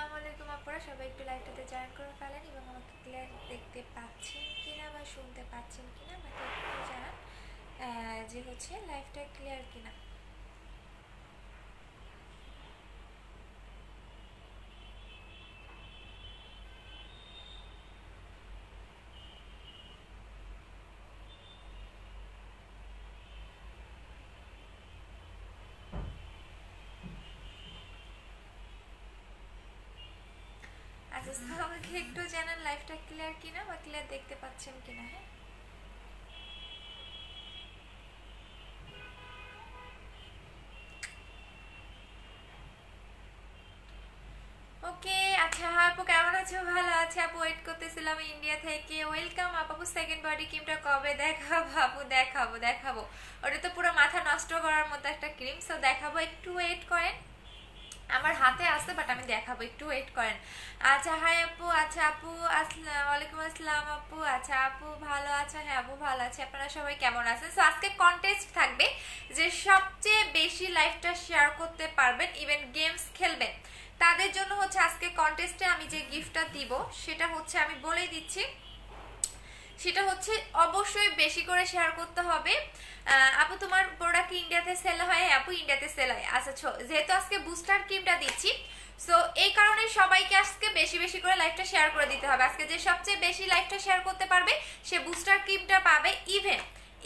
আসসালামু আলাইকুম আপনারা সবাই একটু লাইভটাতে জয়েন করে ফেলেন এবং আমাকে ক্লিয়ার দেখতে পাচ্ছেন কিনা বা শুনতে পাচ্ছেন কিনা আমাকে একটু জানান যে হচ্ছে লাইভটা ক্লিয়ার কিনা। আচ্ছা আমাকে একটু জানান লাইভটা ক্লিয়ার কিনা বা ক্লিয়ার দেখতে পাচ্ছেন কিনা। হ্যাঁ, ওকে। আচ্ছা আপু কেমন আছো? ভালো আছে আপু, ওয়েট করতেছিলাম ইন্ডিয়া থেকে। ওয়েলকাম আপু। সেকেন্ড বডি ক্রিমটা কবে দেখাবো আপু? দেখাবো। ওটা তো পুরো মাথা নষ্ট করার মতো একটা ক্রিম, সো দেখাবো, একটু ওয়েট করেন। আমার হাতে আসছে বাট আমি দেখাবো, একটু ওয়েট করেন। আচ্ছা হাই আপু। আচ্ছা আপু আসসালাম, ওয়ালাইকুম আসসালাম আপু। আচ্ছা আপু ভালো আছে? হ্যাঁ আপু ভালো আছে। আপনারা সবাই কেমন আছেন? সো আজকে কন্টেস্ট থাকবে যে সবচেয়ে বেশি লাইভটা শেয়ার করতে পারবেন, ইভেন গেমস খেলবেন, তাদের জন্য হচ্ছে আজকে কন্টেস্টে আমি যে গিফটটা দিব সেটা হচ্ছে আমি বলেই দিচ্ছি, সেটা হচ্ছে অবশ্যই বেশি করে শেয়ার করতে হবে। আপু তোমার প্রোডাক্ট ইন্ডিয়াতে সেল হয়? আপু ইন্ডিয়াতে সেল হয়। আচ্ছা যেহেতু আজকে বুস্টার ক্রিমটা দিচ্ছি, সো এই কারণে সবাইকে আজকে বেশি বেশি করে লাইভটা শেয়ার করে দিতে হবে। আজকে যে সবচেয়ে বেশি লাইভটা শেয়ার করতে পারবে সে বুস্টার ক্রিমটা পাবে। ইভেন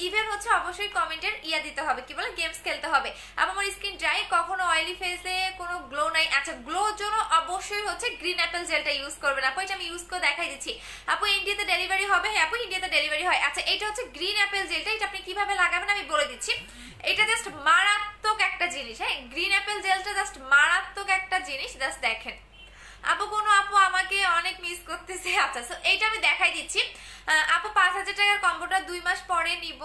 ইভেন হচ্ছে অবশ্যই কমেন্টের ইয়া দিতে হবে, কি বলে, গেমস খেলতে হবে। আবার আমার স্কিন ড্রাই, কখনো অয়েলি ফেসে কোনো গ্লো নাই। আচ্ছা গ্লোর জন্য অবশ্যই হচ্ছে গ্রিন অ্যাপেল জেলটা ইউজ করবেন আপু, এটা আমি ইউজ করে দেখাই দিচ্ছি। আপু ইন্ডিয়াতে ডেলিভারি হবে? হ্যাঁ আপু ইন্ডিয়াতে ডেলিভারি হয়। আচ্ছা এটা হচ্ছে গ্রিন অ্যাপেল জেলটা, এটা আপনি কিভাবে লাগাবেন আমি বলে দিচ্ছি। এটা জাস্ট মারাত্মক একটা জিনিস। হ্যাঁ গ্রিন অ্যাপেল জেলটা জাস্ট মারাত্মক একটা জিনিস, জাস্ট দেখেন। আপু কোনো আপু আমাকে অনেক মিস করতেছে। আচ্ছা সো এইটা আমি দেখাই দিচ্ছি। আপু 5,000 টাকার কম্বোটা 2 মাস পরে নিব।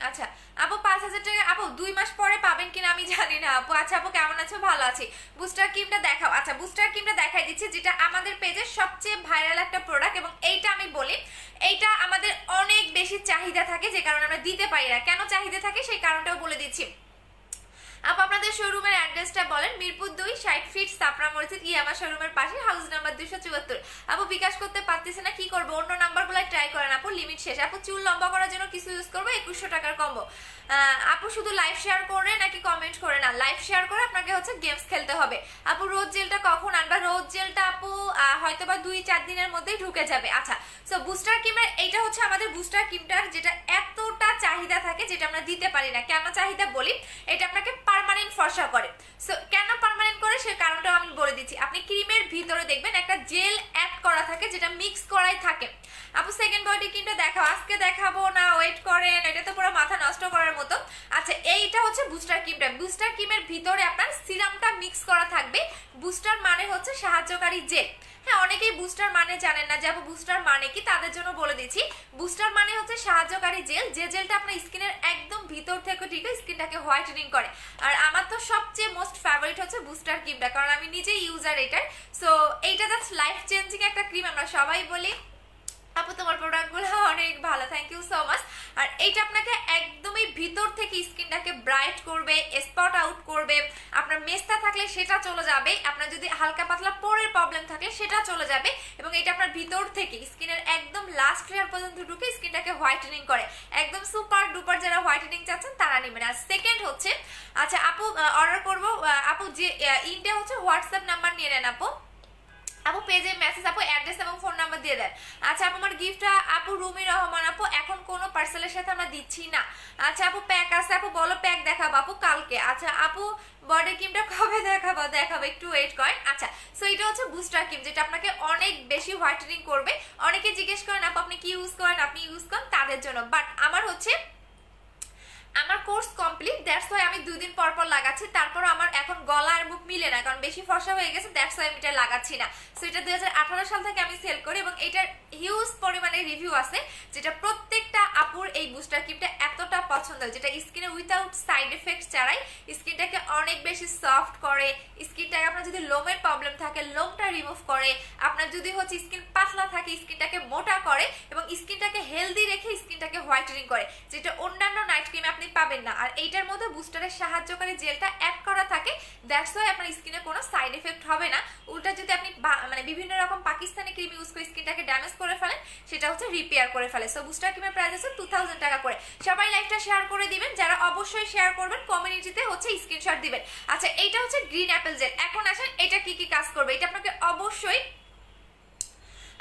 আচ্ছা আপু 5,000 টাকা আপু 2 মাস পরে পাবেন কিনা আমি জানি না আপু। আচ্ছা আপু কেমন আছো? ভালো আছি। বুস্টার ক্রিমটা দেখাও। আচ্ছা বুস্টার ক্রিমটা দেখাই দিচ্ছি, যেটা আমাদের পেজের সবচেয়ে ভাইরাল একটা প্রোডাক্ট, এবং এইটা আমি বলি এইটা আমাদের অনেক বেশি চাহিদা থাকে, যে কারণে আমরা দিতে পারি না। কেন চাহিদা থাকে সেই কারণটাও বলে দিচ্ছি। আপু আপনাদের শোরুমের অ্যাড্রেসটা বলেন। মিরপুর 2, 60 ফিট, সাপড়া মসজিদ, ইয়ামা শোরুমের পাশে, হাউস নাম্বার 274। আপু বিকাশ করতে পারতেছে না, কি করবো? অন্য নাম্বারগুলো ট্রাই করেন আপু, লিমিট শেষ। আপু চুল লম্বা করার জন্য কিছু ইউজ করবো, 2100 টাকার কম্বো। আপু শুধু লাইভ শেয়ার করে নাকি কমেন্ট করে? না, লাইভ শেয়ার করে আপনাকে হচ্ছে গেমস খেলতে হবে। আপু রোজ জেলটা কখন আনবা? রোজ জেলটা আপু হয়তো বা 2-4 দিনের মধ্যেই ঢুকে যাবে। আচ্ছা সো বুস্টার ক্রিমের এইটা হচ্ছে আমাদের বুস্টার ক্রিমটার যেটা এতটা চাহিদা থাকে, যেটা আমরা দিতে পারি না। কেন চাহিদা বলি, এটা আপনাকে পার্মানেন্ট ফর্সা করে। সো কেন পার্মানেন্ট করে সে কারণটাও আমি বলে দিচ্ছি। আপনি ক্রিমের ভিতরে দেখবেন একটা জেল অ্যাড করা থাকে, যেটা মিক্স করাই থাকে। আপু সেকেন্ড বডি ক্রিমটা দেখাও। আজকে দেখাবো না, ওয়েট করেন, এটা তো পুরো মাথা নষ্ট করার মতো। আচ্ছা এইটা হচ্ছে বুস্টার ক্রিমটা। বুস্টার ক্রিমের ভিতরে আপনার সিরামটা মিক্স করা থাকবে। বুস্টার মানে হচ্ছে সাহায্যকারী জেল। হ্যাঁ অনেকেই বুস্টার মানে জানেন না, যে আপু বুস্টার মানে কি, তাদের জন্য বলে দিচ্ছি। বুস্টার মানে হচ্ছে সাহায্যকারী জেল, যে জেলটা আপনার স্কিনের একদম ভিতর থেকে ঠিক স্কিনটাকে হোয়াইটেনিং করে। আর আমার তো সবচেয়ে মোস্ট ফেভারিট হচ্ছে বুস্টার ক্রিমটা, কারণ আমি নিজেই ইউজার এটার। সো এইটা জাস্ট লাইফ চেঞ্জিং একটা ক্রিম, আমরা সবাই বলি। আপু তোমার প্রোডাক্টগুলো অনেক ভালো, থ্যাংক ইউ সো মাচ। আর এইটা আপনাকে একদমই ভিতর থেকে স্কিনটাকে ব্রাইট করবে, স্পট আউট করবে। আপনার মেস্তা থাকলে সেটা চলে যাবে, আপনার যদি হালকা পাতলা পোরের প্রবলেম থাকলে সেটা চলে যাবে, এবং এটা আপনার ভিতর থেকে স্কিনের একদম লাস্ট লেয়ার পর্যন্ত ঢুকে স্কিনটাকে হোয়াইটেনিং করে। একদম সুপার ডুপার যারা হোয়াইটেনিং চাচ্ছেন তারা নেবেন। আর সেকেন্ড হচ্ছে, আচ্ছা আপু অর্ডার করবো, আপু যে ইন্ডিয়া হচ্ছে হোয়াটসঅ্যাপ নাম্বার নিয়ে নেন আপু। আপু পেজে মেসেজ, আপু অ্যাড্রেস এবং ফোন নাম্বার দিয়ে দেন। আচ্ছা আপু আমার গিফটটা আপু রুমি রহমান আপু এখন কোনো পার্সেলের সাথে আমরা দিচ্ছি না। আচ্ছা আপু প্যাক আছে, আপু বলো প্যাক দেখাবো আপু কালকে। আচ্ছা আপু বডি ক্রিমটা কবে দেখাবো একটু ওয়েট করেন। আচ্ছা সো এটা হচ্ছে বুস্টার ক্রিম, যেটা আপনাকে অনেক বেশি হোয়াইটেনিং করবে। অনেকে জিজ্ঞেস করেন আপু আপনি কি ইউজ করেন, আপনি ইউজ করেন তাদের জন্য, বাট আমার হচ্ছে আমার কোর্স কমপ্লিট, দ্যাটস ওয়াই আমি 2 দিন পর পর লাগাচ্ছি। তারপর আমার এখন গলা আর মুখ মিলে না, কারণ বেশি ফর্সা হয়ে গেছে, দ্যাটস ওয়াই আমি এটা লাগাচ্ছি না। সো এটা 2018 সাল থেকে আমি সেল করি, এবং এটার হিউজ পরিমাণে রিভিউ আছে, যেটা প্রত্যেকটা আপুর এই বুস্টার ক্রিমটা এতটা পছন্দ, যেটা স্কিনে উইথাউট সাইড এফেক্ট ছাড়াই স্কিনটাকে অনেক বেশি সফট করে। স্কিনটাকে আপনার যদি লোমের প্রবলেম থাকে লোমটা রিমুভ করে, আপনার যদি হচ্ছে স্কিন পাতলা থাকে স্কিনটাকে মোটা করে, এবং স্কিনটাকে হেলদি রেখে স্কিনটাকে হোয়াইটেনিং হোয়াইটেনিং করে, যেটা অন্যান্য নাইট ক্রিমে আপনি পাবেন না। আর এইটার মধ্যে বুস্টারের সাহায্যকারী জেলটা অ্যাড করা থাকে, দ্যাটস ওয়াই আপনার স্কিনে কোনো সাইড এফেক্ট হবে না। উল্টা যদি আপনি মানে বিভিন্ন রকম পাকিস্তানি ক্রিম ইউজ করে স্কিনটাকে ড্যামেজ করে ফেলেন, সেটা হচ্ছে রিপেয়ার করে ফেলে। সো বুস্টার ক্রিমের প্রাইস আছে 2000 টাকা করে। সবাই লাইভটা শেয়ার করে দিবেন, যারা অবশ্যই শেয়ার করবেন কমিউনিটিতে হচ্ছে স্ক্রিনশট দিবেন। আচ্ছা, এইটা হচ্ছে গ্রিন অ্যাপেল জেল। এখন আসেন এটা কি কি কাজ করবে, এটা আপনাকে অবশ্যই।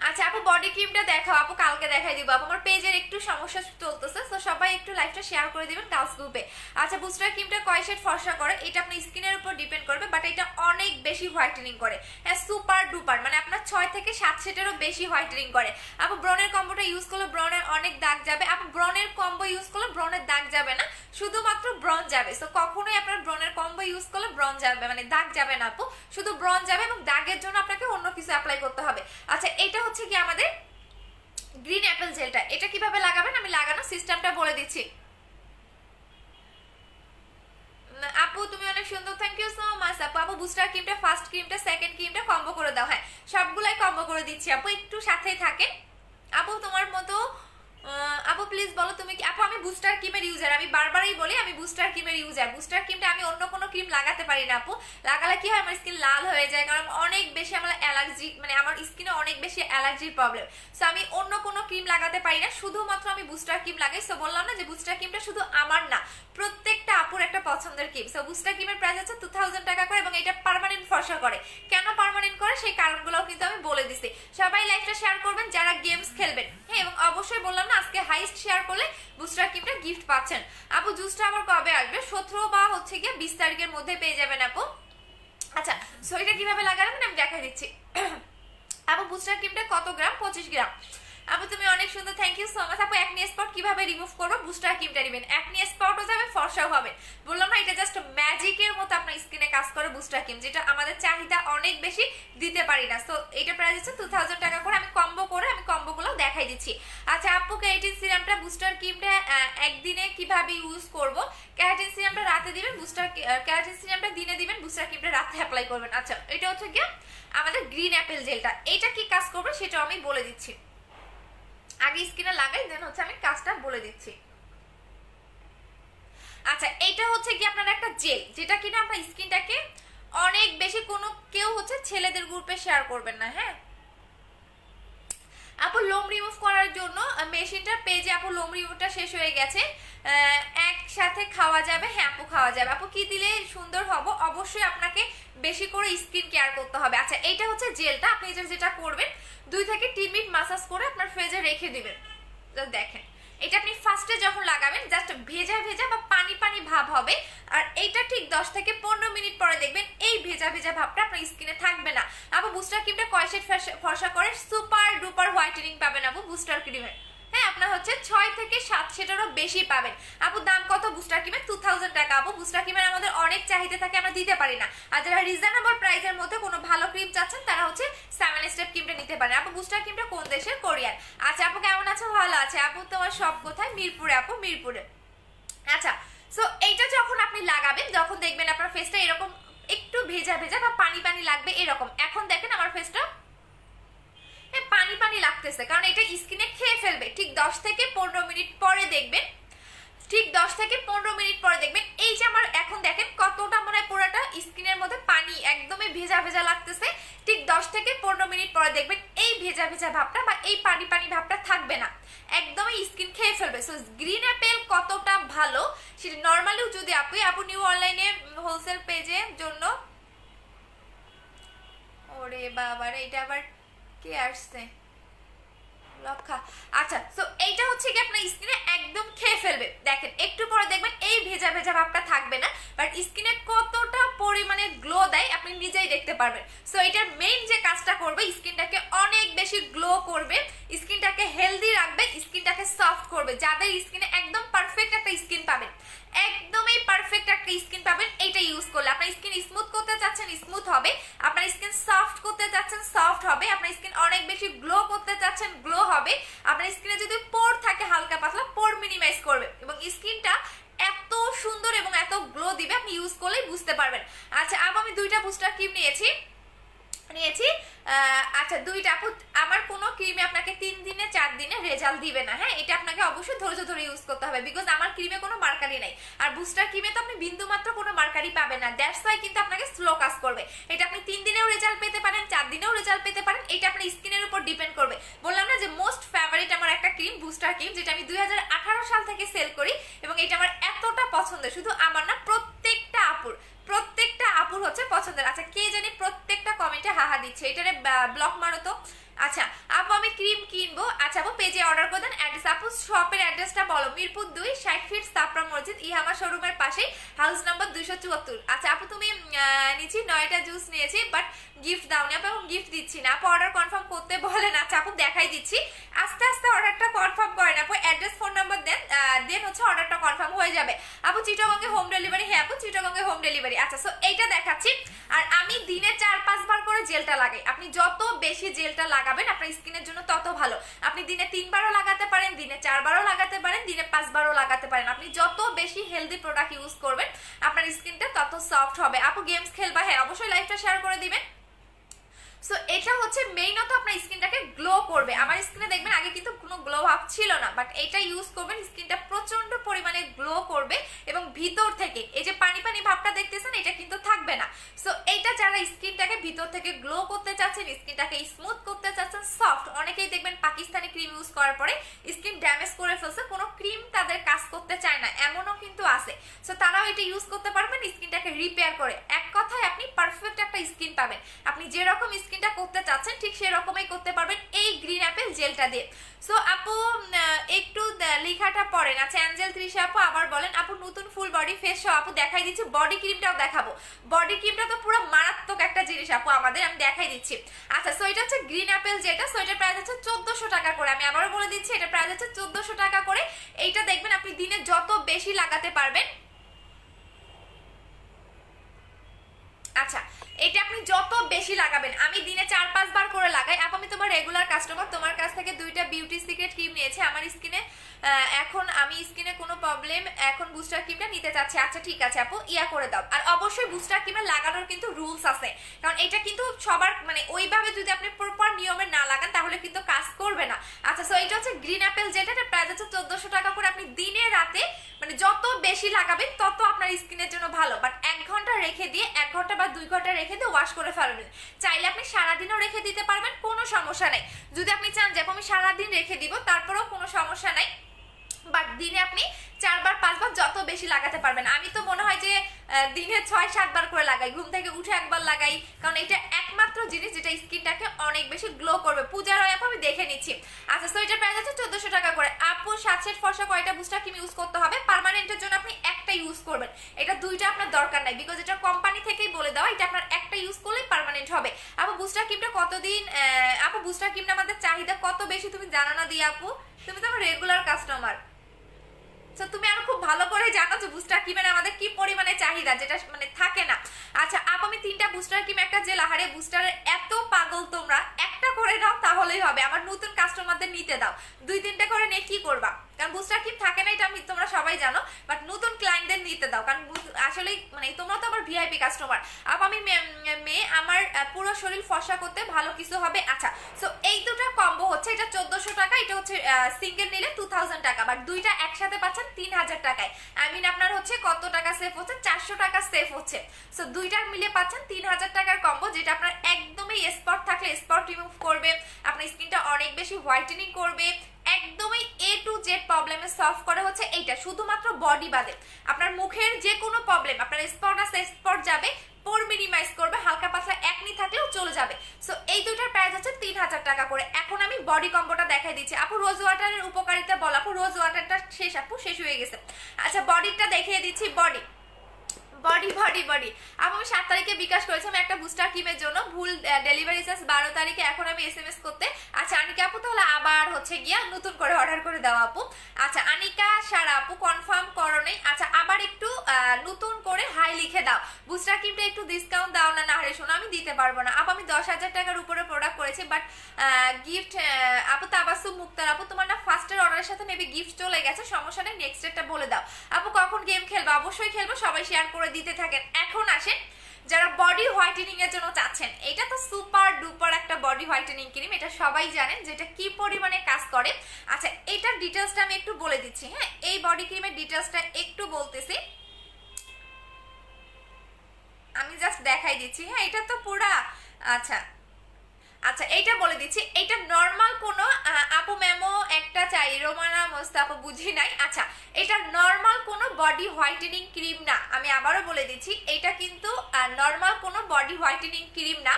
আচ্ছা আপু বডি ক্রিমটা দেখাও, আপু কালকে দেখাই দিব আপু, আমার পেজের একটু সমস্যা চলতেছে, তো সবাই একটু লাইভটা শেয়ার করে দিবেন গার্লস গ্রুপে। আচ্ছা বুস্টার ক্রিমটা কয় শেড ফর্সা করে, এটা আপনার স্কিনের উপর ডিপেন্ড করবে, বাট এটা অনেক বেশি হোয়াইটেনিং করে, হ্যাঁ সুপার ডুপার, মানে আপনার 6 থেকে 7 শেডেরও বেশি হোয়াইটেনিং করে। আপু ব্রনের কম্বোটা ইউজ করলে ব্রনের অনেক দাগ যাবে, আপু ব্রনের কম্বো ইউজ করলে ব্রনের দাগ যাবে না, শুধুমাত্র ব্রন যাবে। সো কখনোই আপনার ব্রনের কম্বো ইউজ করলে ব্রন যাবে, মানে দাগ যাবে না আপু, শুধু ব্রন যাবে, এবং দাগের জন্য আপনাকে অন্য কিছু অ্যাপ্লাই করতে হবে। আচ্ছা এটা হচ্ছে কি আমাদের গ্রিন অ্যাপেল জেলটা, এটা কিভাবে লাগাবেন আমি লাগানোর সিস্টেমটা বলে দিচ্ছি। আপু তুমি অনেক সুন্দর, থ্যাংক ইউ সো মাচ আপু। আপু বুস্টার ক্রিমটা ফার্স্ট ক্রিমটা সেকেন্ড ক্রিমটা কম্বো করে দাও, হ্যাঁ সবগুলাই কম্বো করে দিচ্ছি আপু, একটু সাথেই থাকে। আপু তোমার মতো আপু প্লিজ বলো তুমি কি, আপু আমি বুস্টার ক্রিমের ইউজার, আমি বারবারই বলি আমি বুস্টার ক্রিমের ইউজার। বুস্টার ক্রিমটা আমি অন্য কোনো ক্রিম লাগাতে পারি না আপু, লাগালে কি হয় আমার স্কিন লাল হয়ে যায়, কারণ অনেক বেশি আমার অ্যালার্জি, মানে আমার স্কিনে অনেক বেশি অ্যালার্জির প্রবলেম। সো আমি অন্য কোনো ক্রিম লাগাতে পারি না, শুধুমাত্র আমি বুস্টার ক্রিম লাগাই। সো বললাম না যে বুস্টার ক্রিমটা শুধু আমার না, প্রত্যেকটা আপুর একটা পছন্দের ক্রিম। সো বুস্টার ক্রিমের প্রাইস হচ্ছে 2000 টাকা করে, এবং এটা পার্মানেন্ট ফর্সা করে। কেন পার্মানেন্ট করে সেই কারণগুলোও কিন্তু আমি বলে দিছি। সবাই লাইভটা শেয়ার করবেন যারা গেমস খেলবেন, হ্যাঁ এবং অবশ্যই বললাম না আজকে হাইস্ট শেয়ার করলে বুস্টার ক্রিমটা গিফট পাচ্ছেন। আপু জুসটা আবার কবে আসবে, 17 বা হচ্ছে গিয়ে 20 তারিখের মধ্যে পেয়ে যাবেন আপু। আচ্ছা সো এটা কিভাবে লাগাবেন আমি দেখা দিচ্ছি। আপু বুস্টার ক্রিমটা কত গ্রাম, 25 গ্রাম। আপু তুমি অনেক সুন্দর, থ্যাংক ইউ সো মাচ। আপু একনি স্পট কিভাবে রিমুভ করবো, বুস্টার ক্রিমটা নেবেন, একনি স্পটও যাবে ফর্সাও হবে। বললাম না এটা জাস্ট ম্যাজিকের মতো আপনার স্কিনে কাজ করে বুস্টার ক্রিম, যেটা আমাদের চাহিদা অনেক বেশি, দিতে পারি না। সো এটা প্রাইস হচ্ছে 2000 টাকা করে, আমি কম্বোগুলো দেখাই দিচ্ছি। আচ্ছা আপু কেরাটিন সিরামটা বুস্টার ক্রিমটা একদিনে কিভাবে ইউজ করব, কেরাটিন সিরামটা রাতে দিবেন, কেরাটিন সিরামটা দিনে দিবেন, বুস্টার ক্রিমটা রাতে অ্যাপ্লাই করবেন। আচ্ছা এটা হচ্ছে কি আমাদের গ্রিন অ্যাপেল জেলটা, এটা কি কাজ করবে সেটাও আমি বলে দিচ্ছি, আগে স্কিনে লাগাই দেন হচ্ছে আমি কাজটা বলে দিচ্ছি। আচ্ছা এইটা হচ্ছে কি আপনার একটা জেল, যেটা কিনা আপনার স্কিনটাকে অনেক বেশি, কোনো কেউ হচ্ছে ছেলেদের গ্রুপে শেয়ার করবেন না, হ্যাঁ আপু লোম রিমুভ করার জন্য মেশিনটার পেজে আপু লোম রিমুভটা শেষ হয়ে গেছে, একসাথে খাওয়া যাবে, হ্যাঁ আপু খাওয়া যাবে। আপু কি দিলে সুন্দর হব, অবশ্যই আপনাকে বেশি করে স্কিন কেয়ার করতে হবে। আচ্ছা এইটা হচ্ছে জেলটা, আপনি যেটা করবেন 2 থেকে 3 মিনিট মাসাজ করে আপনার ফ্রিজে রেখে দিবেন। দেখেন এটা আপনি ফার্স্টে যখন লাগাবেন জাস্ট ভেজা ভেজা বা পানি পানি ভাব হবে, আর এইটা ঠিক 10 থেকে 15 মিনিট পরে দেখবেন এই ভেজা ভেজা ভাবটা আপনার স্কিনে থাকবে না। আপু বুস্টার ক্রিমটা কয় শেড ফর্সা করে, সুপার ডুপার হোয়াইটেনিং পাবেন আপু বুস্টার ক্রিমের, হ্যাঁ আপনার হচ্ছে 6 থেকে 7 শেডেরও বেশি পাবেন। আপু দাম কত বুস্টার ক্রিমের, 2000 টাকা। আপু বুস্টার ক্রিমের আমাদের অনেক চাহিদা থাকে, আমরা দিতে পারি না, আর যারা রিজনেবল প্রাইসের মধ্যে কোনো ভালো ক্রিম চাচ্ছেন তারা হচ্ছে 7 স্টেপ ক্রিমটা নিতে পারেন। আপু বুস্টার ক্রিমটা কোন দেশের, কোরিয়ান। আচ্ছা আপু কেমন আছো, ভালো আছে আপু, তোমার সব কোথায়, মিরপুরে আপু, মিরপুরে। আচ্ছা সো এইটা যখন আপনি লাগাবেন, যখন দেখবেন আপনার ফেসটা এরকম একটু ভেজা ভেজা বা পানি পানি লাগবে এরকম, এখন দেখেন আমার ফেসটা পানি পানি লাগতেছে, কারণ এটা স্কিনে খেয়ে ফেলবে। ঠিক 10 থেকে 15 মিনিট পরে দেখবেন, ঠিক 10 থেকে 15 মিনিট পরে দেখবেন এই যে আমার এখন দেখেন কতটা মনে হয় পুরোটা স্কিনের মধ্যে পানি একদমই ভেজা ভেজা লাগতেছে। ঠিক 10 থেকে 15 মিনিট পরে দেখবেন এই ভেজা ভেজা ভাবটা বা এই পানি পানি ভাবটা থাকবে না, একদমই স্কিন খেয়ে ফেলবে। সো গ্রিন অ্যাপেল কতটা ভালো সেটা নর্মালিও যদি আপু নিউ অনলাইনে হোলসেল পেজের জন্য, ওরে বাবারে এটা আবার কে আসছে লক্ষা। আচ্ছা সো এইটা হচ্ছে কি আপনার স্কিনে একদম খেয়ে ফেলবে, দেখেন একটু পরে দেখবেন এই ভেজা ভেজা ভাবটা থাকবে না, বাট স্কিনে কতটা পরিমাণে গ্লো দেয় আপনি নিজেই দেখতে পারবেন। সো এটার মেইন যে কাজটা করবে স্কিনটাকে অনেক বেশি গ্লো করবে, স্কিনটাকে হেলদি রাখবে, স্কিনটাকে সফট করবে। যাদের স্কিনে একদম পারফেক্ট একটা স্কিন পাবেন, একদমই পারফেক্ট একটা স্কিন পাবেন এইটা ইউজ করলে। আপনার স্কিন স্মুথ করতে চাচ্ছেন স্মুথ হবে, আপনার স্কিন সফট করতে চাচ্ছেন সফট হবে, আপনার স্কিন অনেক বেশি গ্লো করতে চাচ্ছেন গ্লো হবে, আপনার স্কিনে যদি পোর থাকে হালকা পাতলা পোর মিনিমাইজ করবে, এবং স্কিনটা এত সুন্দর এবং এত গ্লো দিবে আপনি ইউজ করলেই বুঝতে পারবেন। আচ্ছা আমি 2টা বুস্টার ক্রিম নিয়েছি। আচ্ছা 2টা আপু, আমার কোনো ক্রিমে আপনাকে 3 দিনে 4 4 দিনে রেজাল্ট দিবে না। হ্যাঁ, এটা আপনাকে অবশ্যই ধৈর্য ধরে ইউজ করতে হবে, বিকজ আমার ক্রিমে কোনো মার্কারি নাই, আর বুস্টার ক্রিমে তো আপনি বিন্দু মাত্র কোনো মার্কারি পাবেন না, দ্যাটস ওয়াই কিন্তু আপনাকে স্লো কাজ করবে। এটা আপনি 3 দিনেও রেজাল্ট পেতে পারেন, 4 দিনেও রেজাল্ট পেতে পারেন, এটা আপনার স্কিনের উপর ডিপেন্ড করবে। বললাম না যে মোস্ট ফেভারিট আমার একটা ক্রিম বুস্টার ক্রিম, যেটা আমি 2018 সাল থেকে সেল করি, এবং এটা আমার এতটা পছন্দের, শুধু আমার না প্রত্যেকটা আপুর হচ্ছে পছন্দের। আচ্ছা, কে জানি প্রত্যেকটা কমেন্টে হাহা দিচ্ছে, এটারে ব্লক মারো তো। আচ্ছা আপু, আমি ক্রিম কিনবো। আচ্ছা আপু, পেজে অর্ডার করে দেন। অ্যাড্রেস আপু, শপের অ্যাড্রেসটা বলো। মিরপুর 2, 60 ফিট সাপরা মসজিদ, ইহামা শোরুমের পাশেই, হাউস নাম্বার 274। আচ্ছা আপু, তুমি নিচ্ছি 9টা জুস নিয়েছি, বাট গিফট দাওনি আপু, এবং গিফট দিচ্ছি না আপু, অর্ডার কনফার্ম করতে বলেন। আচ্ছা আপু, দেখাই দিচ্ছি, আস্তে আস্তে অর্ডারটা কনফার্ম করেন আপু, অ্যাড্রেস ফোন নাম্বার দেন, দেন হচ্ছে অর্ডারটা কনফার্ম হয়ে যাবে। আপু চিটাগংয়ে হোম ডেলিভারি? হ্যাঁ আপু, চিটাগংয়ে হোম ডেলিভারি। আচ্ছা, সো এইটা দেখাচ্ছি। আর আমি দিনে 4-5 বার করে জেলটা লাগাই। আপনি যত বেশি জেলটা লাগাবেন আপনার স্কিনের জন্য তত ভালো। আপনি দিনে 3 বারও লাগাতে পারেন, দিনে 4 বারও লাগাতে পারেন, দিনে 5 বারও লাগাতে পারেন। আপনি যত বেশি হেলদি প্রোডাক্ট ইউজ করবেন আপনার স্কিনটা তত সফট হবে। আপু গেমস খেলবা? হ্যাঁ অবশ্যই, লাইভটা শেয়ার করে দিবেন। সো এটা হচ্ছে মেইনত আপনার স্কিনটাকে গ্লো করবে। আমার স্কিনে দেখবেন আগে কিন্তু কোনো গ্লো ভাব ছিল না, বাট এটা ইউজ করবেন স্কিনটা প্রচন্ড পরিমাণে গ্লো করবে, এবং ভিতর থেকে এই যে পানি পানি ভাবটা দেখতেছেন এটা কিন্তু থাকবে না। সো এইটা যারা স্কিনটাকে ভিতর থেকে গ্লো করতে চাচ্ছেন, স্কিনটাকে স্মুথ করতে চাচ্ছেন, সফট, অনেকেই দেখবেন পাকিস্তানি ক্রিম ইউজ করার পরে স্কিন ড্যামেজ করে ফেলছে, কোনো ক্রিম তাদের কাজ করতে চায় না, এমনও কিন্তু আছে। সো তারাও এটা ইউজ করতে পারবেন স্কিনটাকে রিপেয়ার করে। এক কথায় আপনি পারফেক্ট একটা স্কিন পাবেন। আপনি যেরকম স্কিনটা করতে চাচ্ছেন ঠিক সেরকমই করতে পারবেন এই গ্রিন অ্যাপেল জেলটা দিয়ে। সো আপু একটু লেখাটা পড়েন। আচ্ছা অ্যাঞ্জেল তৃষা আপু আবার বলেন। আপু নতুন ফুল বডি ফেস সহ আপু দেখাই দিচ্ছি, বডি ক্রিমটাও দেখাবো। বডি ক্রিমটা তো পুরো মারাত্মক একটা জিনিস আপু আমাদের, আমি দেখাই দিচ্ছি। আচ্ছা, সো এটা হচ্ছে গ্রিন অ্যাপেল যেটা, সো এটার প্রাইস হচ্ছে 1400 টাকা করে। আমি আবারও বলে দিচ্ছি, এটা প্রাইস হচ্ছে 1400 টাকা করে। এইটা দেখবেন আপনি দিনে যত বেশি লাগাতে পারবেন, আচ্ছা এটা আপনি যত বেশি লাগাবেন, আমি দিনে 4-5 বার করে লাগাই আপু। আমি তোমার রেগুলার কাস্টমার, তোমার কাছ থেকে 2টা বিউটি সিক্রেট ক্রিম নিয়েছি আমার স্কিনে, এখন আমি স্কিনে কোনো প্রবলেম, এখন বুস্টার ক্রিমটা নিতে চাচ্ছি। আচ্ছা ঠিক আছে আপু, ইয়া করে দাও। আর অবশ্যই বুস্টার ক্রিমে লাগানোর কিন্তু রুলস আছে, কারণ এটা কিন্তু সবার মানে ওইভাবে যদি আপনি প্রপার নিয়মে না লাগান তাহলে কিন্তু কাজ করবে না। আচ্ছা, সো এটা হচ্ছে গ্রিন অ্যাপেল যেটা, এটা প্রাইস হচ্ছে 1400 টাকা করে। আপনি দিনে রাতে মানে যত বেশি লাগাবেন তত আপনার স্কিনের জন্য ভালো, বাট 1 ঘন্টা রেখে দিয়ে 1 ঘন্টা বা 2 ঘন্টা রেখে দিয়ে ওয়াশ করে ফেলবেন। চাইলে আপনি সারাদিনও রেখে দিতে পারবেন, কোনো সমস্যা নেই। যদি আপনি চান যে আমি সারাদিন রেখে দিব তারপরেও কোনো সমস্যা নাই, বাট দিনে আপনি 4 বার 5 বার যত বেশি লাগাতে পারবেন। আমি তো মনে হয় যে দিনে 6-7 বার করে লাগাই, ঘুম থেকে উঠে একবার লাগাই, কারণ এটা একমাত্র জিনিস যেটা স্কিনটাকে অনেক বেশি গ্লো করবে। পূজার হয় আপু, আমি দেখে নিচ্ছি। আচ্ছা, সো এটার প্রাইস হচ্ছে 1400 টাকা করে। আপু 7 সেট ফর্সা কয়টা বুস্টার ক্রিম ইউজ করতে হবে? পার্মানেন্টের জন্য আপনি একটা ইউজ করবেন, এটা 2টা আপনার দরকার নাই, বিকজ এটা কোম্পানি থেকেই বলে দেওয়া, এটা আপনার একটা ইউজ করলেই পার্মানেন্ট হবে। আপু বুস্টার ক্রিমটা কতদিন, আপু বুস্টার ক্রিমটা আমাদের চাহিদা কত বেশি তুমি জানো না দিয়ে আপু, তুমি তো আমার রেগুলার কাস্টমার, তুমি আরো খুব ভালো করে জানো যে বুস্টার ক্রিমের আমাদের কি পরিমাণে চাহিদা, যেটা মানে থাকে না। আচ্ছা আপু, আমি 3টা বুস্টার ক্রিম একটা জেল, আহারে বুস্টারের এত পাগল তোমরা, একটা করে নাও তাহলেই হবে। আমার নতুন কাস্টমারদের নিতে দাও, 2-3টা করে নিয়ে কি করবা, কারণ বুস্টার ক্রিম থাকে না, এটা আমি তোমরা সবাই জানো, বাট নতুন ক্লায়েন্টদের নিতে দাও, কারণ আসলে মানে তোমরা তো আমার ভিআইপি কাস্টমার। আপু আমি মেয়ে, আমার পুরো শরীর ফর্সা করতে ভালো কিছু হবে। আচ্ছা, সো এই দুটো কম্বো হচ্ছে, এটা 1400 টাকা, এটা হচ্ছে সিঙ্গেল নিলে 2000 টাকা, বাট 2টা একসাথে পাচ্ছেন 3000 টাকায়। আই মিন আপনার হচ্ছে কত টাকা সেভ হচ্ছে? 400 টাকা সেভ হচ্ছে। সো 2টার মিলে পাচ্ছেন 3000 টাকার কম্বো, যেটা আপনার একদমই স্পট থাকলে স্পট রিমুভ করবে, আপনার স্কিনটা অনেক বেশি হোয়াইটেনিং করবে, একদমই A to Z প্রবলেমে সলভ করে হচ্ছে এইটা, শুধুমাত্র বডি বাদে। আপনার মুখের যে কোনো প্রবলেম, আপনার স্পট আছে স্পট যাবে, পোর মিনিমাইজ করবে, হালকা পাতলা একনি থাকলেও চলে যাবে। সো এই দুইটার প্রাইস হচ্ছে 3000 টাকা করে। এখন আমি বডি কম্বোটা দেখাই দিচ্ছি। আপু রোজ ওয়াটারের উপকারিতা বল আপু, রোজ ওয়াটারটা শেষ আপু, শেষ হয়ে গেছে। আচ্ছা বডিটা দেখিয়ে দিচ্ছি, বডি বডি বডি বডি আপু আমি 7 তারিখে বিকাশ করেছি আমি একটা বুস্টার ক্রিমের জন্য, ভুল ডেলিভারি চার্জ 12 তারিখে, এখন আমি SMS করতে। আচ্ছা আনিকা আপু তাহলে আবার হচ্ছে গিয়া নতুন করে অর্ডার করে দাও আপু। আচ্ছা আনিকা সারা আপু কনফার্ম করো নেই, আচ্ছা আবার একটু নতুন করে হাই লিখে দাও, বুস্টার ক্রিমটা একটু ডিসকাউন্ট দাও না। না রে শোনো আমি দিতে পারবো না আপু, আমি 10,000 টাকার উপরে প্রোডাক্ট করেছি, বাট গিফট আপু তাবাসসুম মুক্তার আপু তোমার না ফার্স্টের অর্ডারের সাথে মেবি গিফট চলে গেছে, সমস্যা নেই, নেক্সট ডেটটা বলে দাও। আপু কখন গেম খেলবো? অবশ্যই খেলবো, সবাই শেয়ার করে দিতে থাকেন। এখন আসেন যারা বডি হোয়াইটেনিং এর জন্য চাচ্ছেন, এটা তো সুপার ডুপার একটা বডি হোয়াইটেনিং ক্রিম, এটা সবাই জানেন যেটা কি পরিমাণে কাজ করে। আচ্ছা এটার ডিটেলসটা আমি একটু বলে দিচ্ছি। হ্যাঁ, এই বডি ক্রিমের ডিটেলসটা একটু বলতেছি, আমি জাস্ট দেখাই দিচ্ছি। হ্যাঁ, এটা তো পুরা আচ্ছা আচ্ছা এইটা বলে দিচ্ছি, এটা নর্মাল কোনো আপু ম্যামও একটা চাই, রোমানা মোস্তাফা বুঝি নাই। আচ্ছা এটা নর্মাল কোনো বডি হোয়াইটেনিং ক্রিম না, আমি আবারও বলে দিচ্ছি এটা কিন্তু নর্মাল কোনো বডি হোয়াইটেনিং ক্রিম না।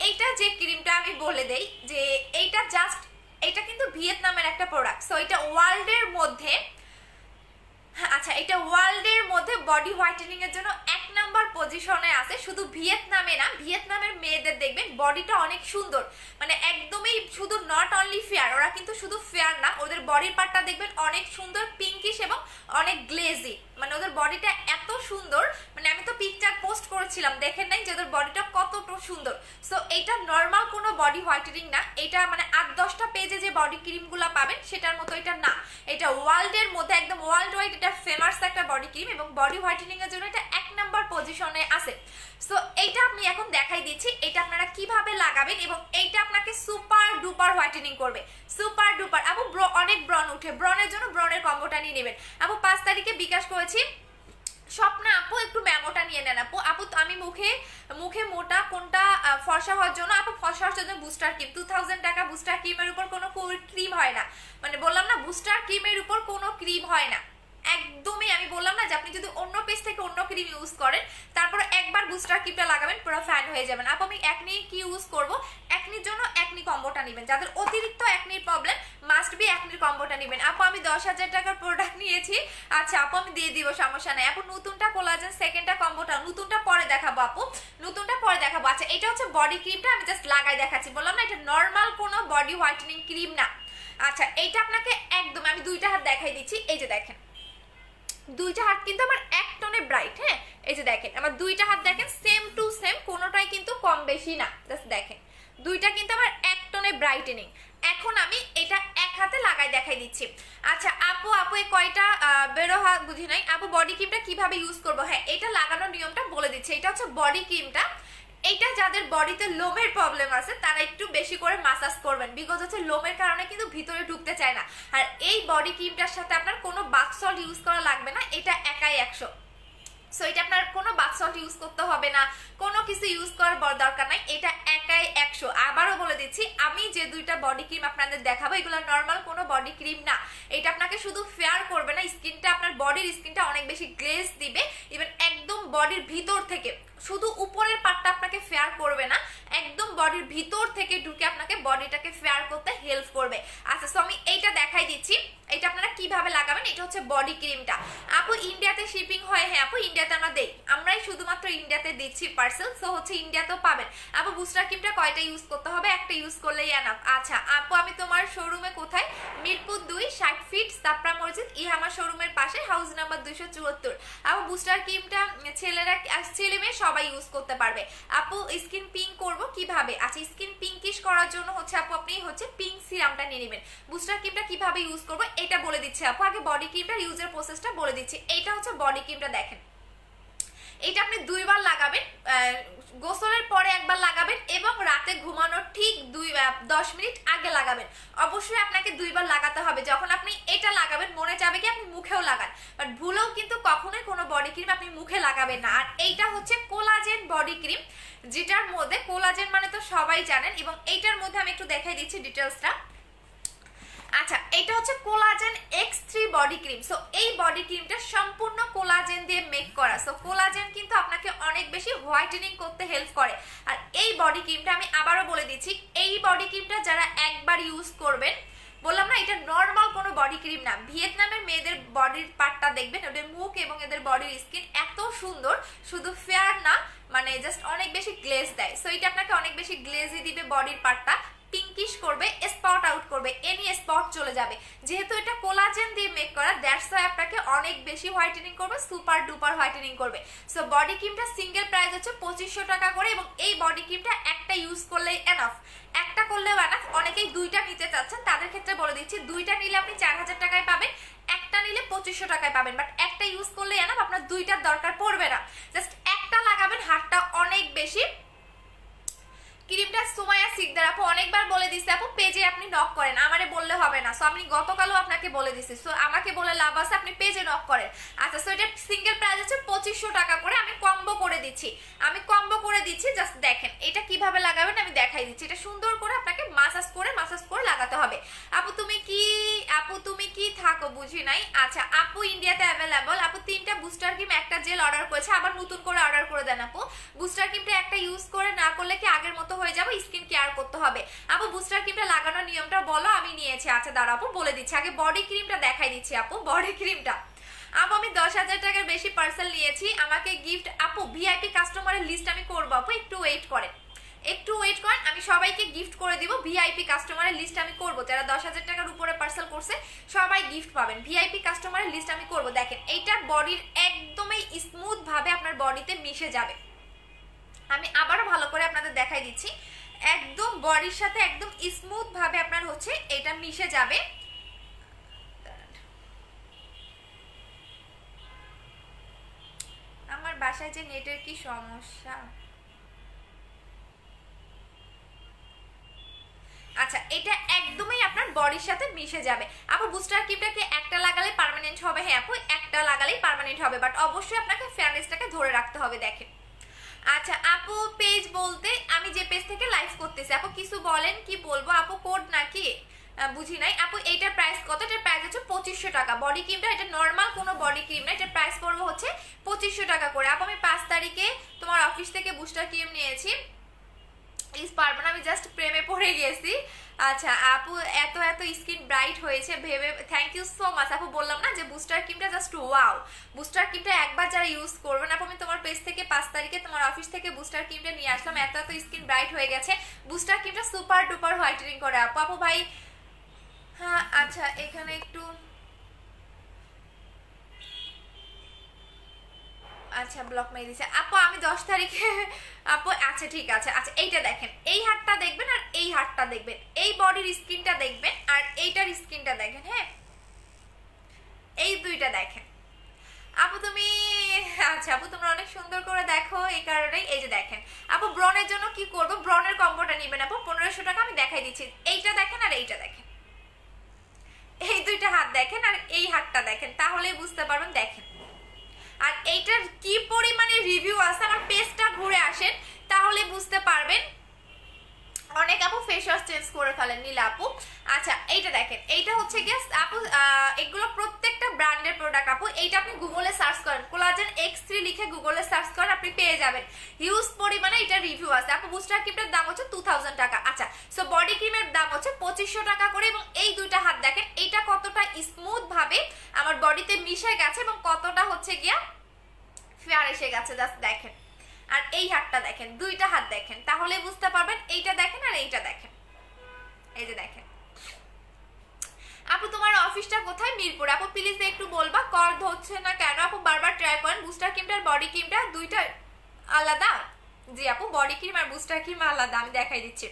এইটা যে ক্রিমটা আমি বলে দেই যে এইটা জাস্ট, এটা কিন্তু ভিয়েতনামের একটা প্রোডাক্ট। সো এটা ওয়ার্ল্ডের মধ্যে, আচ্ছা এটা ওয়ার্ল্ডের মধ্যে বডি হোয়াইটেনিং এর জন্য 1 নাম্বার পজিশনে আছে। শুধু ভিয়েতনামে না, ভিয়েতনামের মেয়েদের দেখবেন বডিটা অনেক সুন্দর, মানে একদমই শুধু নট অনলি ফেয়ার, ওরা কিন্তু শুধু ফেয়ার না, ওদের বডির পার্টটা দেখবেন অনেক সুন্দর পিঙ্কিশ এবং অনেক গ্লেজি, মানে ওদের বডিটা এত সুন্দর, মানে আমি তো পিকচার পোস্ট করেছিলাম, দেখেন নাই যে ওদের বডিটা কতটা সুন্দর। সো এটা নর্মাল কোনো বডি হোয়াইটেনিং না, এটা মানে 8-10টা পেজে যে বডি ক্রিমগুলো পাবেন সেটার মতো এটা না। এটা ওয়ার্ল্ডের মধ্যে একদম ওয়ার্ল্ড ওয়াইড এটা ফেমাস একটা বডি ক্রিম এবং বডি হোয়াইটেনিং এর জন্য এটা 1 নাম্বার পজিশনে আছে। সো এইটা আমি এখন দেখাই দিচ্ছি এটা আপনারা কিভাবে লাগাবেন এবং এইটা আপনাকে সুপার ডুপার হোয়াইটেনিং করবে, সুপার ডুপার। আপু অনেক ব্রণ উঠে, ব্রণের জন্য ব্রণের কম্বোটা নিয়ে নেবেন। আপু 5 তারিখে বিকাশ করেছি, স্বপ্না আপু একটু মেমোটা নিয়ে নেন। আপু আপু আমি মুখে মুখে মোটা কোনটা ফর্সা হওয়ার জন্য, আপু ফর্সা হওয়ার জন্য বুস্টার ক্রিম, 2000 টাকা বুস্টার ক্রিমের উপর কোনো ক্রিম হয় না, মানে বললাম না বুস্টার ক্রিমের উপর কোনো ক্রিম হয় না একদমই। আমি বললাম না যে আপনি যদি অন্য পেজ থেকে অন্য ক্রিম ইউজ করেন তারপর একবার বুস্টার ক্রিমটা লাগাবেন পুরো ফ্যান হয়ে যাবেন। আপু আমি একনি কি ইউজ করব, একনির জন্য একনি কম্বোটা নেবেন, যাদের অতিরিক্ত একনির প্রবলেম মাস্ট বি একনির কম্বোটা নেবেন। আপু আমি 10,000 টাকার প্রোডাক্ট নিয়েছি, আচ্ছা আপু আমি দিয়ে দিব, সমস্যা নাই। আপু নতুনটা কোলাজেন সেকেন্ডটা কম্বোটা, নতুনটা পরে দেখাবো আপু, নতুনটা পরে দেখাবো। আচ্ছা এটা হচ্ছে বডি ক্রিমটা, আমি জাস্ট লাগাই দেখাচ্ছি, বললাম না এটা নর্মাল কোনো বডি হোয়াইটেনিং ক্রিম না। আচ্ছা এইটা আপনাকে একদম, আমি 2টা হাত দেখাই দিচ্ছি, এই যে দেখেন 2টা হাত কিন্তু আমার এক টনে ব্রাইট। হ্যাঁ এই যে দেখেন আমার 2টা হাত দেখেন সেম টু সেম, কোনোটাই কিন্তু কম বেশি না, জাস্ট দেখেন 2টা কিন্তু আমার এক টনে ব্রাইটেনিং। এখন আমি এটা এক হাতে লাগাই দেখাই দিচ্ছি। আচ্ছা আপু আপু এই কয়টা বেরো হাত বুঝি নাই। আপু বডি ক্রিমটা কিভাবে ইউজ করবো, হ্যাঁ এটা লাগানোর নিয়মটা বলে দিচ্ছি। এটা হচ্ছে বডি ক্রিমটা, এইটা যাদের বডিতে লোমের প্রবলেম আছে তারা একটু বেশি করে মাসাজ করবেন, বিকজ হচ্ছে লোমের কারণে কিন্তু ভিতরে ঢুকতে চায় না। আর এই বডি ক্রিমটার সাথে আপনার কোনো বাথ সল্ট ইউজ করা লাগবে না, এটা একাই 100। সো এটা আপনার কোনো বাথ সল্ট ইউজ করতে হবে না, কোনো কিছু ইউজ করার দরকার নাই, এটা একাই 100। আবারও বলে দিচ্ছি আমি যে 2টা বডি ক্রিম আপনাদের দেখাবো এগুলো নর্মাল কোনো বডি ক্রিম না, এটা আপনাকে শুধু ফেয়ার করবে না, স্কিনটা আপনার বডির স্কিনটা অনেক বেশি গ্লেজ দিবে, ইভেন একদম বডির ভিতর থেকে, শুধু উপরের পার্টটা আপনাকে ফেয়ার করবে না, একদম বডির ভিতর থেকে ঢুকে আপনাকে বডিটাকে ফেয়ার করতে হেল্প করবে। আচ্ছা সো আমি এইটা দেখাই দিচ্ছি এটা আপনারা কিভাবে লাগাবেন। এটা হচ্ছে বডি ক্রিমটা। আপু ইন্ডিয়াতে শিপিং হয়, হ্যাঁ আপু ইন্ডিয়াতে আমরা দেই, আমরাই শুধুমাত্র ইন্ডিয়াতে দিচ্ছি পার্সেল, সো হচ্ছে ইন্ডিয়াতেও পাবেন। আপু বুস্টার ক্রিমটা কয়টা ইউজ করতে হবে, একটা ইউজ করলেই এনাফ। আচ্ছা আপু আমি তোমার শোরুমে কোথায়, মিরপুর 2 60 ফিট সাপড়া মসজিদ, আমার শোরুমের পাশে, হাউস নাম্বার 274। আপু বুস্টার ক্রিমটা ছেলেরা ছেলে মেয়ে সবাই ইউজ করতে পারবে। আপু স্কিন পিঙ্ক করব কিভাবে, আচ্ছা স্কিন পিঙ্কিশ করার জন্য হচ্ছে আপু আপনি হচ্ছে পিঙ্ক সিরামটা নিয়ে নেবেন। বুস্টার ক্রিমটা কিভাবে ইউজ করব এটা বলে দিচ্ছি আপু, আগে বডি ক্রিমটা ইউজের প্রসেসটা বলে দিচ্ছি। এইটা হচ্ছে বডি ক্রিমটা, দেখেন এটা আপনি 2 বার লাগাবেন, গোসলের পরে একবার লাগাবেন এবং রাতে ঘুমানোর ঠিক 10 মিনিট আগে লাগাবেন। অবশ্যই আপনাকে 2 বার লাগাতে হবে। যখন আপনি এটা লাগাবেন মনে যাবে কি আপনি মুখেও লাগান, বাট ভুলেও কিন্তু কখনোই কোনো বডি ক্রিম আপনি মুখে লাগাবেন না। আর এইটা হচ্ছে কোলাজেন বডি ক্রিম, যেটার মধ্যে কোলাজেন মানে তো সবাই জানেন, এবং এইটার মধ্যে আমি একটু দেখাই দিচ্ছি ডিটেলসটা। আচ্ছা এটা হচ্ছে collagen X3 body cream. So এই বডি ক্রিমটা সম্পূর্ণ কোলাজেন দিয়ে মেক করা। সো কোলাজেন কিন্তু আপনাকে অনেক বেশি হোয়াইটেনিং করতে হেল্প করে। আর এই বডি ক্রিমটা আমি আবারও বলে দিচ্ছি, এই বডি ক্রিমটা যারা একবার ইউজ করবেন, বললাম না এটা নর্মাল কোনো বডি ক্রিম না, ভিয়েতনামের মেয়েদের বডির পার্টটা দেখবেন, ওদের মুখ এবং এদের বডির স্কিন এত সুন্দর, শুধু ফেয়ার না মানে জাস্ট অনেক বেশি গ্লেজ দেয়। সো এটা আপনাকে অনেক বেশি গ্লেজি দিবে, বডির পার্টটা পিঙ্কিশ করবে, স্পট আউট করবে, এনি স্পট চলে যাবে। যেহেতু এটা কোলাজেন দিয়ে মেক করা, দ্যাটস ওয়াই আপনাকে অনেক বেশি হোয়াইটেনিং করবে, সুপার ডুপার হোয়াইটেনিং করবে। সো বডি ক্রিমটা সিঙ্গেল প্রাইস হচ্ছে 2500 টাকা করে, এবং এই বডি ক্রিমটা একটা ইউজ করলেই এনাফ, একটা করলেও এনাফ। অনেকেই 2টা নিতে চাচ্ছেন, তাদের ক্ষেত্রে বলে দিচ্ছি 2টা নিলে আপনি 4000 টাকায় পাবেন, একটা নিলে 2500 টাকায় পাবেন, বাট একটা ইউজ করলে এনাফ, আপনার 2টার দরকার পড়বে না। জাস্ট একটা লাগাবেন, হাতটা অনেক বেশি। ক্রিমটা সুমাইয়া সিকদার আপু অনেকবার বলে দিছে আপু পেজে আপনি নক করেন, আমারে বললে হবে না। সো আমি গতকালও আপনাকে বলে দিছি, সো আমাকে বলে লাভ আছে, আপনি পেজে নক করেন। আচ্ছা, সো এটা সিঙ্গেল প্রাইস হচ্ছে 2500 টাকা করে, আমি কম্বো করে দিচ্ছি, জাস্ট দেখেন এটা কিভাবে লাগাবেন আমি দেখাই দিচ্ছি। এটা সুন্দর করে আপনাকে মাসাজ করে লাগাতে হবে। আপু তুমি কি থাকো বুঝি নাই। আচ্ছা আপু ইন্ডিয়াতে অ্যাভেলেবল। আপু 3টা বুস্টার ক্রিম একটা জেল অর্ডার করেছে, আবার নতুন করে অর্ডার করে দেন আপু। বুস্টার ক্রিমটা একটা ইউজ করে না করলে কি আগের মতো হয়ে যাবে, স্কিন কেয়ার করতে হবে। আপু বুস্টার ক্রিমটা লাগানোর নিয়মটা বলো, আমি নিয়েছি। আচ্ছা দাঁড়া আপু বলে দিচ্ছি, আগে বডি ক্রিমটা দেখাই দিচ্ছি আপু। বডি ক্রিমটা আপু আমি 10,000 টাকার বেশি পার্সেল নিয়েছি, আমাকে গিফট। আপু ভিআইপি কাস্টমারের লিস্ট আমি করবো আপু, একটু ওয়েট করেন, আমি সবাইকে গিফট করে দিব। ভিআইপি কাস্টমারের লিস্ট আমি করব, যারা 10,000 টাকার উপরে পার্সেল করছে সবাই গিফট পাবেন। ভিআইপি কাস্টমারের লিস্ট আমি করব। দেখেন এইটা বডির একদমই স্মুথ ভাবে আপনার বডিতে মিশে যাবে। আমি আবারও ভালো করে আপনাদের দেখাই দিচ্ছি, একদম বডির সাথে একদম স্মুথ ভাবে আপনার হচ্ছে এটা মিশে যাবে। আমার বাসায় যে নেটের কি সমস্যা। আচ্ছা এটা একদমই আপনার বডির সাথে মিশে যাবে। আপু বুস্টার ক্রিমটা কি একটা লাগালে পার্মানেন্ট হবে? হ্যাঁ আপু একটা লাগালেই পার্মানেন্ট হবে, বাট অবশ্যই আপনাকে ফেয়ারনেসটাকে ধরে রাখতে হবে। দেখেন আচ্ছা আপু পেজ বলতে আমি যে পেজ থেকে লাইভ করতেছি, আপু কিছু বলেন। কি বলবো আপু, কোড নাকি বুঝি নাই আপু। এইটার প্রাইস কত? এটার প্রাইস হচ্ছে 2500 টাকা। বডি ক্রিমটা এটা নর্মাল কোনো বডি ক্রিম না, এটার প্রাইস পড়বে হচ্ছে 2500 টাকা করে। আপু আমি 5 তারিখে তোমার অফিস থেকে বুস্টার ক্রিম নিয়েছি, পারবো না, আমি জাস্ট প্রেমে পড়ে গেছি। আচ্ছা আপু এত স্কিন ব্রাইট হয়েছে ভেবে থ্যাংক ইউ সো মাচ আপু। বললাম না যে বুস্টার ক্রিমটা জাস্ট ওয়াও। বুস্টার ক্রিমটা একবার যারা ইউজ করবেন আপু, আমি তোমার পেজ থেকে 5 তারিখে তোমার অফিস থেকে বুস্টার ক্রিমটা নিয়ে আসলাম, এত স্কিন ব্রাইট হয়ে গেছে। বুস্টার ক্রিমটা সুপার ডুপার হোয়াইটেনিং করে আপু। আপু ভাই হ্যাঁ আচ্ছা এখানে একটু আচ্ছা ব্লক মেরে দিছে আপু। আমি 10 তারিখে আপু আচ্ছা ঠিক আছে। আচ্ছা এইটা দেখেন, এই হাতটা দেখবেন আর এই হাতটা দেখবেন, এই বডির স্কিনটা দেখবেন আর এইটার স্কিনটা দেখেন। হ্যাঁ এই দুইটা দেখেন আপু। তুমি আচ্ছা আপু তোমরা অনেক সুন্দর করে দেখো, এই কারণেই। এই যে দেখেন আপু ব্রনের জন্য কি করবো, ব্রনের কম্বোটা নিবেন আপু 1500 টাকা। আমি দেখাই দিচ্ছি, এইটা দেখেন আর এইটা দেখেন, এই দুইটা হাত দেখেন আর এই হাতটা দেখেন, তাহলেই বুঝতে পারবেন। দেখেন আর এইটার কি পরিমাণে রিভিউ আছে, আমার পেজটা ঘুরে আসেন তাহলে বুঝতে পারবেন। অনেক আপু ফেস ওয়াশ চেঞ্জ করে ফেলেন নীলা আপু। আচ্ছা এইটা দেখেন, এইটা হচ্ছে গিয়ে আপু এগুলো প্রত্যেকটা ব্র্যান্ডের প্রোডাক্ট আপু। এইটা আপনি গুগলে সার্চ করেন, কোলাজেন X3 লিখে গুগলে সার্চ করেন, আপনি পেয়ে যাবেন। হিউজ পরিমাণে এটা রিভিউ আছে আপু। বুস্টার ক্রিমের দাম হচ্ছে 2000 টাকা। আচ্ছা সো বডি ক্রিমের দাম হচ্ছে 2500 টাকা করে। এবং এই দুইটা হাত দেখেন এইটা কতটা স্মুথ ভাবে আমার বডিতে মিশে গেছে এবং কতটা হচ্ছে গিয়া ফেয়ার এসে গেছে, জাস্ট দেখেন। আর এই হাতটা দেখেন, দুইটা হাত দেখেন তাহলে বুঝতে পারবেন। এইটা দেখেন আর এইটা দেখেন, এই যে দেখেন। আপু তোমার অফিসটা কোথায়? মিরপুর। আপু প্লিজ একটু বলবা কল ধরছে না কেন আপু, বারবার ট্রাই করেন। বুস্টার ক্রিমটা আর বডি ক্রিমটা দুইটা আলাদা। জি আপু বডি ক্রিম আর বুস্টার ক্রিম আলাদা, আমি দেখাই দিচ্ছি।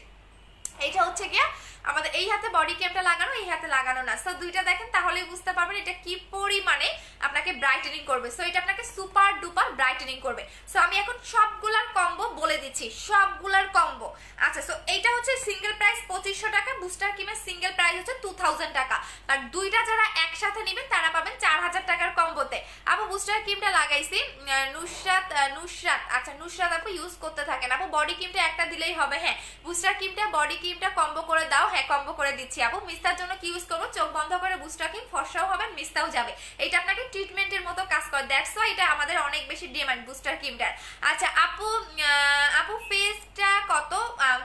এইটা হচ্ছে গিয়া আমাদের এই হাতে বডি ক্রিমটা লাগানো, এই হাতে লাগানো না। সো দুইটা দেখেন তাহলেই বুঝতে পারবেন এটা কি পরিমাণে আপনাকে ব্রাইটেনিং করবে। সো এটা আপনাকে সুপার ডুপার ব্রাইটেনিং করবে। সো আমি এখন সবগুলার কম্বো বলে দিচ্ছি, সবগুলার কম্বো। আচ্ছা সো এইটা হচ্ছে সিঙ্গেল প্রাইস 2500 টাকা, বুস্টার ক্রিমের সিঙ্গেল প্রাইস হচ্ছে 2000 টাকা। আর দুইটা যারা একসাথে নেবেন তারা পাবেন 4000 টাকার কম্বোতে। আপু বুস্টার ক্রিমটা লাগাইছি নুসরাত আচ্ছা নুসরাত আপু ইউজ করতে থাকেন আপু। বডি ক্রিমটা একটা দিলেই হবে। হ্যাঁ বুস্টার ক্রিমটা বডি ক্রিমটা কম্বো করে দাও। হ্যাঁ কম্বো করে দিচ্ছি আপু। মিস্তার জন্য কি ইউজ করবো, চোখ বন্ধ করে বুস্টার ক্রিম, ফর্সাও হবেন, মিস্তাও যাবে। এটা আপনাকে ট্রিটমেন্টের মতো কাজ করে, দ্যাটস ওয়াই এটা আমাদের অনেক বেশি ডিমান্ড বুস্টার ক্রিমটার। আচ্ছা আপু আপু ফেসটা কত,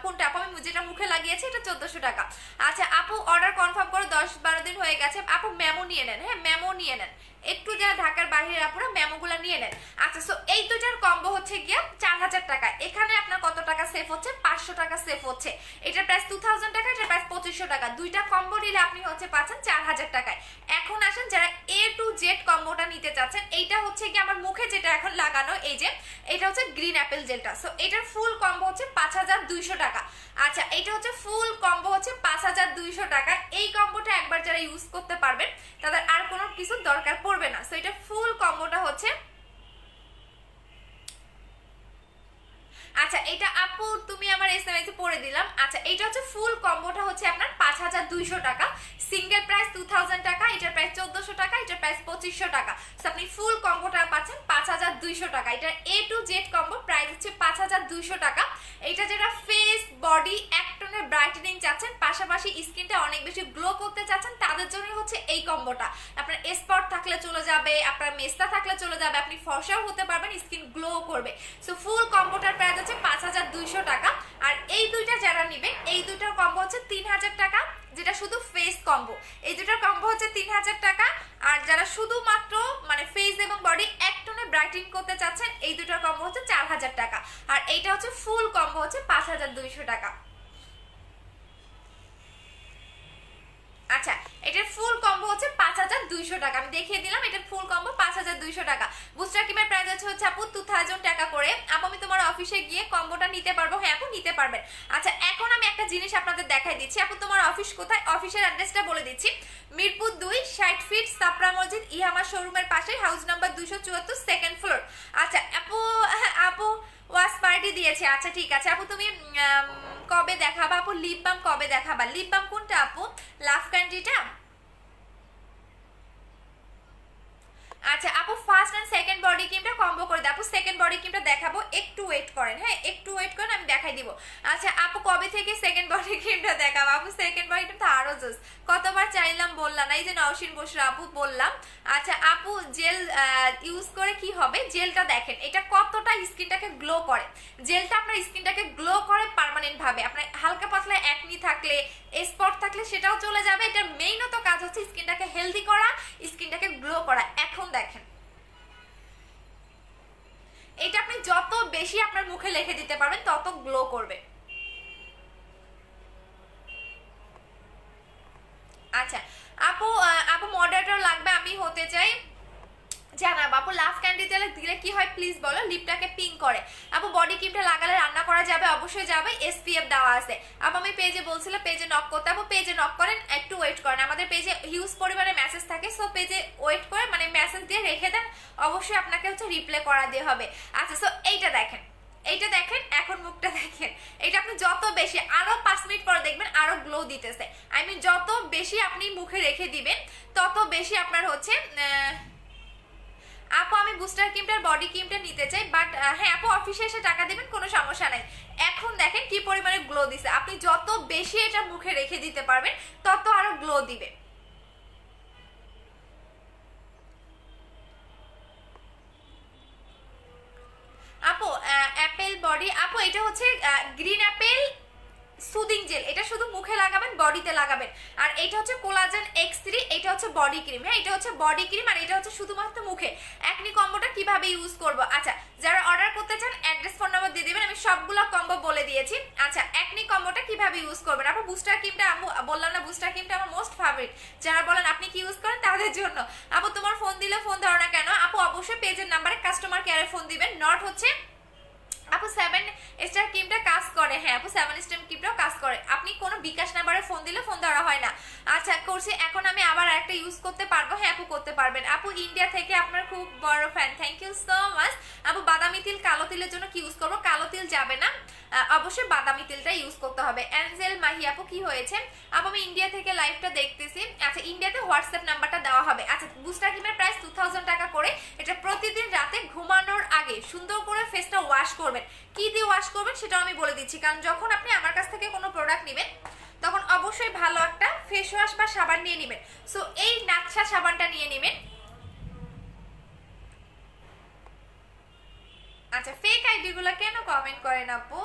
কোনটা আপু? আমি যেটা মুখে লাগিয়েছি এটা 1400 টাকা। আচ্ছা আপু অর্ডার কনফার্ম করে 10-12 দিন হয়ে গেছে আপু। মেমো নিয়ে নেন, হ্যাঁ মেমো নিয়ে নেন, একটু যারা ঢাকার বাইরে আপুরা মেমোগুলো নিয়ে নেন। আচ্ছা সো এই দুইটার কম্বো হচ্ছে গিয়া 4000 টাকা। এখানে আপনার কত টাকা সেভ হচ্ছে? 500 টাকা সেভ হচ্ছে। এটার প্রাইস 2000 টাকা, এটার প্রাইস 2500 টাকা। দুইটা কম্বো নিলে আপনি হচ্ছে পাচ্ছেন 4000 টাকায়। এখন আসেন যারা A to Z কম্বোটা নিতে চাচ্ছেন, এইটা হচ্ছে কি আমার মুখে যেটা এখন লাগানো, এই যে এটা হচ্ছে গ্রিন অ্যাপেল জেলটা। সো এটার ফুল কম্বো হচ্ছে 5200 টাকা। আচ্ছা এটা হচ্ছে ফুল কম্বো হচ্ছে 5200 টাকা। এই কম্বোটা একবার যারা ইউজ করতে পারবেন তাদের আর কোনো কিছু দরকার পড়বে না। সো এটা ফুল কম্বোটা হচ্ছে আচ্ছা এটা আপু তুমি আমার এসএমএস এ পড়ে দিলাম। আচ্ছা এটা হচ্ছে ফুল কম্বোটা হচ্ছে আপনার 5200 টাকা, সিঙ্গেল প্রাইস 2000 টাকা, এটার প্রাইস 1400 টাকা, এটার প্রাইস 2500 টাকা। সো আপনি ফুল কম্বোটা পাচ্ছেন 5200 টাকা। এটা এ টু জেড কম্বো প্রাইস হচ্ছে 5200 টাকা। এটা যেটা ফেস বডি এক টোনের ব্রাইটেনিং চাচ্ছেন, পাশাপাশি স্কিনটা অনেক বেশি গ্লো করতে চাচ্ছেন, তাদের জন্য হচ্ছে এই কম্বোটা। আপনার স্পট থাকলে চলে যাবে, আপনার মেস্তা থাকলে চলে যাবে, আপনি ফর্সাও হতে পারবেন, স্কিন গ্লো করবে। সো ফুল কম্বোটার প্রাইস হচ্ছে 5200 টাকা। আর এই দুইটা যারা নেবেন, এই দুইটার কম্বো হচ্ছে 3000 টাকা, যেটা শুধু ফেস কম্বো। এই দুটার কম্বো হচ্ছে 3000 টাকা। আর যারা শুধুমাত্র মানে ফেস এবং বডি এক টোনে ব্রাইটেনিং করতে চাচ্ছেন, এই দুটার কম্বো হচ্ছে 4000 টাকা। আর এইটা হচ্ছে ফুল কম্বো হচ্ছে 5200 টাকা। আচ্ছা এটার ফুল কম্বো হচ্ছে 5200 টাকা, আমি দেখিয়ে দিলাম। এটার ফুল কম্বো 5200 টাকা। বুস্টার ক্রিমের প্রাইস হচ্ছে আপু 2000 টাকা করে। আপু আমি তোমার অফিসে গিয়ে কম্বোটা নিতে পারবো? হ্যাঁ আপু নিতে পারবেন। আচ্ছা এখন আমি একটা জিনিস আপনাদের দেখাই দিচ্ছি। আপু তোমার অফিস কোথায়? অফিসের অ্যাড্রেসটা বলে দিচ্ছি। মিরপুর 2 60 ফিট সাপরা মসজিদ ইহামা শোরুমের পাশে, হাউস নাম্বার 274, সেকেন্ড ফ্লোর। আচ্ছা আপু আপু ওয়াশ পার্টি দিয়েছে। আচ্ছা ঠিক আছে আপু, তুমি কবে দেখাবা আপু? লিপ বাম কবে দেখাবা? লিপ বাম কোনটা আপু? লাভ ক্যান্ডিটা? আচ্ছা আপু ফার্স্ট এন্ড সেকেন্ড বডি ক্রিমটা কম্বো করে দাও। আপু সেকেন্ড বডি ক্রিমটা দেখাবো, একটু ওয়েট করেন। হ্যাঁ একটু ওয়েট করেন, আমি দেখাই দিব। আচ্ছা আপু কবে থেকে সেকেন্ড বডি ক্রিমটা দেখাবো? আপু সেকেন্ড বডি ক্রিমটা আরো জোস, কতবার চাইলাম বললাম না। এই যে নওশিন বসরা আপু বললাম। আচ্ছা আপু জেল ইউজ করে কি হবে? জেলটা দেখেন এটা কতটা স্কিনটাকে গ্লো করে। জেলটা আপনার স্কিনটাকে গ্লো করে পার্মানেন্ট ভাবে। আপনার হালকা পাতলা একনি থাকলে, স্পট থাকলে সেটাও চলে যাবে। এটার মেইনত কাজ হচ্ছে স্কিনটাকে হেলদি করা, স্কিনটাকে গ্লো করা। এখন দেখেন এটা আপনি যত বেশি আপনার মুখে লিখে দিতে পারবেন তত গ্লো করবে। আচ্ছা আপু আপু মডারেটর লাগবে, আমি হতে চাই জানাবো। আপু লাভ ক্যান্ডি তেলে দিলে কি হয় প্লিজ বলো? লিপটাকে পিঙ্ক করে। আপু বডি ক্রিমটা লাগালে রান্না করা যাবে? অবশ্যই যাবে, এসপিএফ দেওয়া আছে। আপু আমি পেজে বলছিলাম পেজে নক করতে। আপু পেজে নক করেন, একটু ওয়েট করেন, আমাদের পেজে হিউজ পরিমাণে মেসেজ থাকে। সো পেজে ওয়েট করে মানে মেসেজ দিয়ে রেখে দেন, অবশ্যই আপনাকে হচ্ছে রিপ্লাই করা দিয়ে হবে। আচ্ছা সো এইটা দেখেন, এইটা দেখেন, এখন মুখটা দেখেন। এটা আপনি যত বেশি আরো 5 মিনিট পরে দেখবেন আরো গ্লো দিতেছে। আই মিন যত বেশি আপনি মুখে রেখে দিবেন তত বেশি আপনার হচ্ছে আপু আমি বুস্টার ক্রিমটার বডি ক্রিমটা নিতে চাই, বাট হ্যাঁ আপু অফিসে এসে টাকা দিবেন, কোনো সমস্যা নাই। এখন দেখেন কি পরিমাণে গ্লো দিছে। আপনি যত বেশি এটা মুখে রেখে দিতে পারবেন তত আরো গ্লো দিবে। আপু অ্যাপেল বডি, আপু এটা হচ্ছে গ্রিন অ্যাপেল সুদিং জেল, এটা শুধু মুখে লাগাবেন, বডিতে লাগাবেন। আর এটা হচ্ছে কোলাজেন X3, এটা হচ্ছে বডি ক্রিম। হ্যাঁ এটা হচ্ছে বডি ক্রিম আর এটা হচ্ছে শুধুমাত্র মুখে। একনি কম্বোটা কিভাবে ইউজ করব? আচ্ছা যারা অর্ডার করতে চান অ্যাড্রেস ফোন নাম্বার দিয়ে দিবেন, আমি সবগুলো কম্বো বলে দিয়েছি। আচ্ছা একনি কম্বোটা কিভাবে ইউজ করবেন? আপু বুস্টার ক্রিমটা আমি বললাম না, বুস্টার ক্রিমটা আমার মোস্ট ফেভারিট। যারা বলেন আপনি কি ইউজ করেন তাদের জন্য। আপু তোমার ফোন দিলে ফোন ধরো না কেন? আপু অবশ্যই পেজের নাম্বারে কাস্টমার কেয়ারে ফোন দিবেন, নট হচ্ছে আপু 7 স্টার ক্রিমটা কাজ করে। হ্যাঁ আপু 7 স্টার ক্রিমটাও কাজ করে, আপনি কোনো বিকাশ নাম্বারে ফোন দিলে ফোন ধরা হয় না। আচ্ছা করছি, এখন আমি আবার একটা ইউজ করতে পারবো? হ্যাঁ আপু করতে পারবেন। আপু ইন্ডিয়া থেকে আপনার খুব বড় fan, thank you so much. আপু বাদামি তিল কালো তিলের জন্য কি ইউজ করবো? কালো তিল যাবে না, অবশ্যই বাদামি তিলটা ইউজ করতে হবে। অ্যাঞ্জেল মাহি আপু কি হয়েছে? আপু আমি ইন্ডিয়া থেকে লাইভটা দেখতেছি। আচ্ছা ইন্ডিয়াতে হোয়াটসঅ্যাপ নাম্বারটা দেওয়া হবে। আচ্ছা বুস্টার ক্রিমের প্রাইস 2000 টাকা করে। এটা প্রতিদিন রাতে ঘুমানোর আগে সুন্দর করে ফেসটা ওয়াশ করবেন। কি দিয়ে ওয়াশ করবেন সেটাও আমি বলে দিচ্ছি, কারণ যখন আপনি আমার কাছ থেকে কোনো প্রোডাক্ট নেবেন তখন অবশ্যই ভালো একটা ফেস ওয়াশ বা সাবান নিয়ে নেবেন। সো এই নাকশা সাবানটা নিয়ে নেবেন। আচ্ছা ফেক আইডি গুলো কেন কমেন্ট করেন আপু?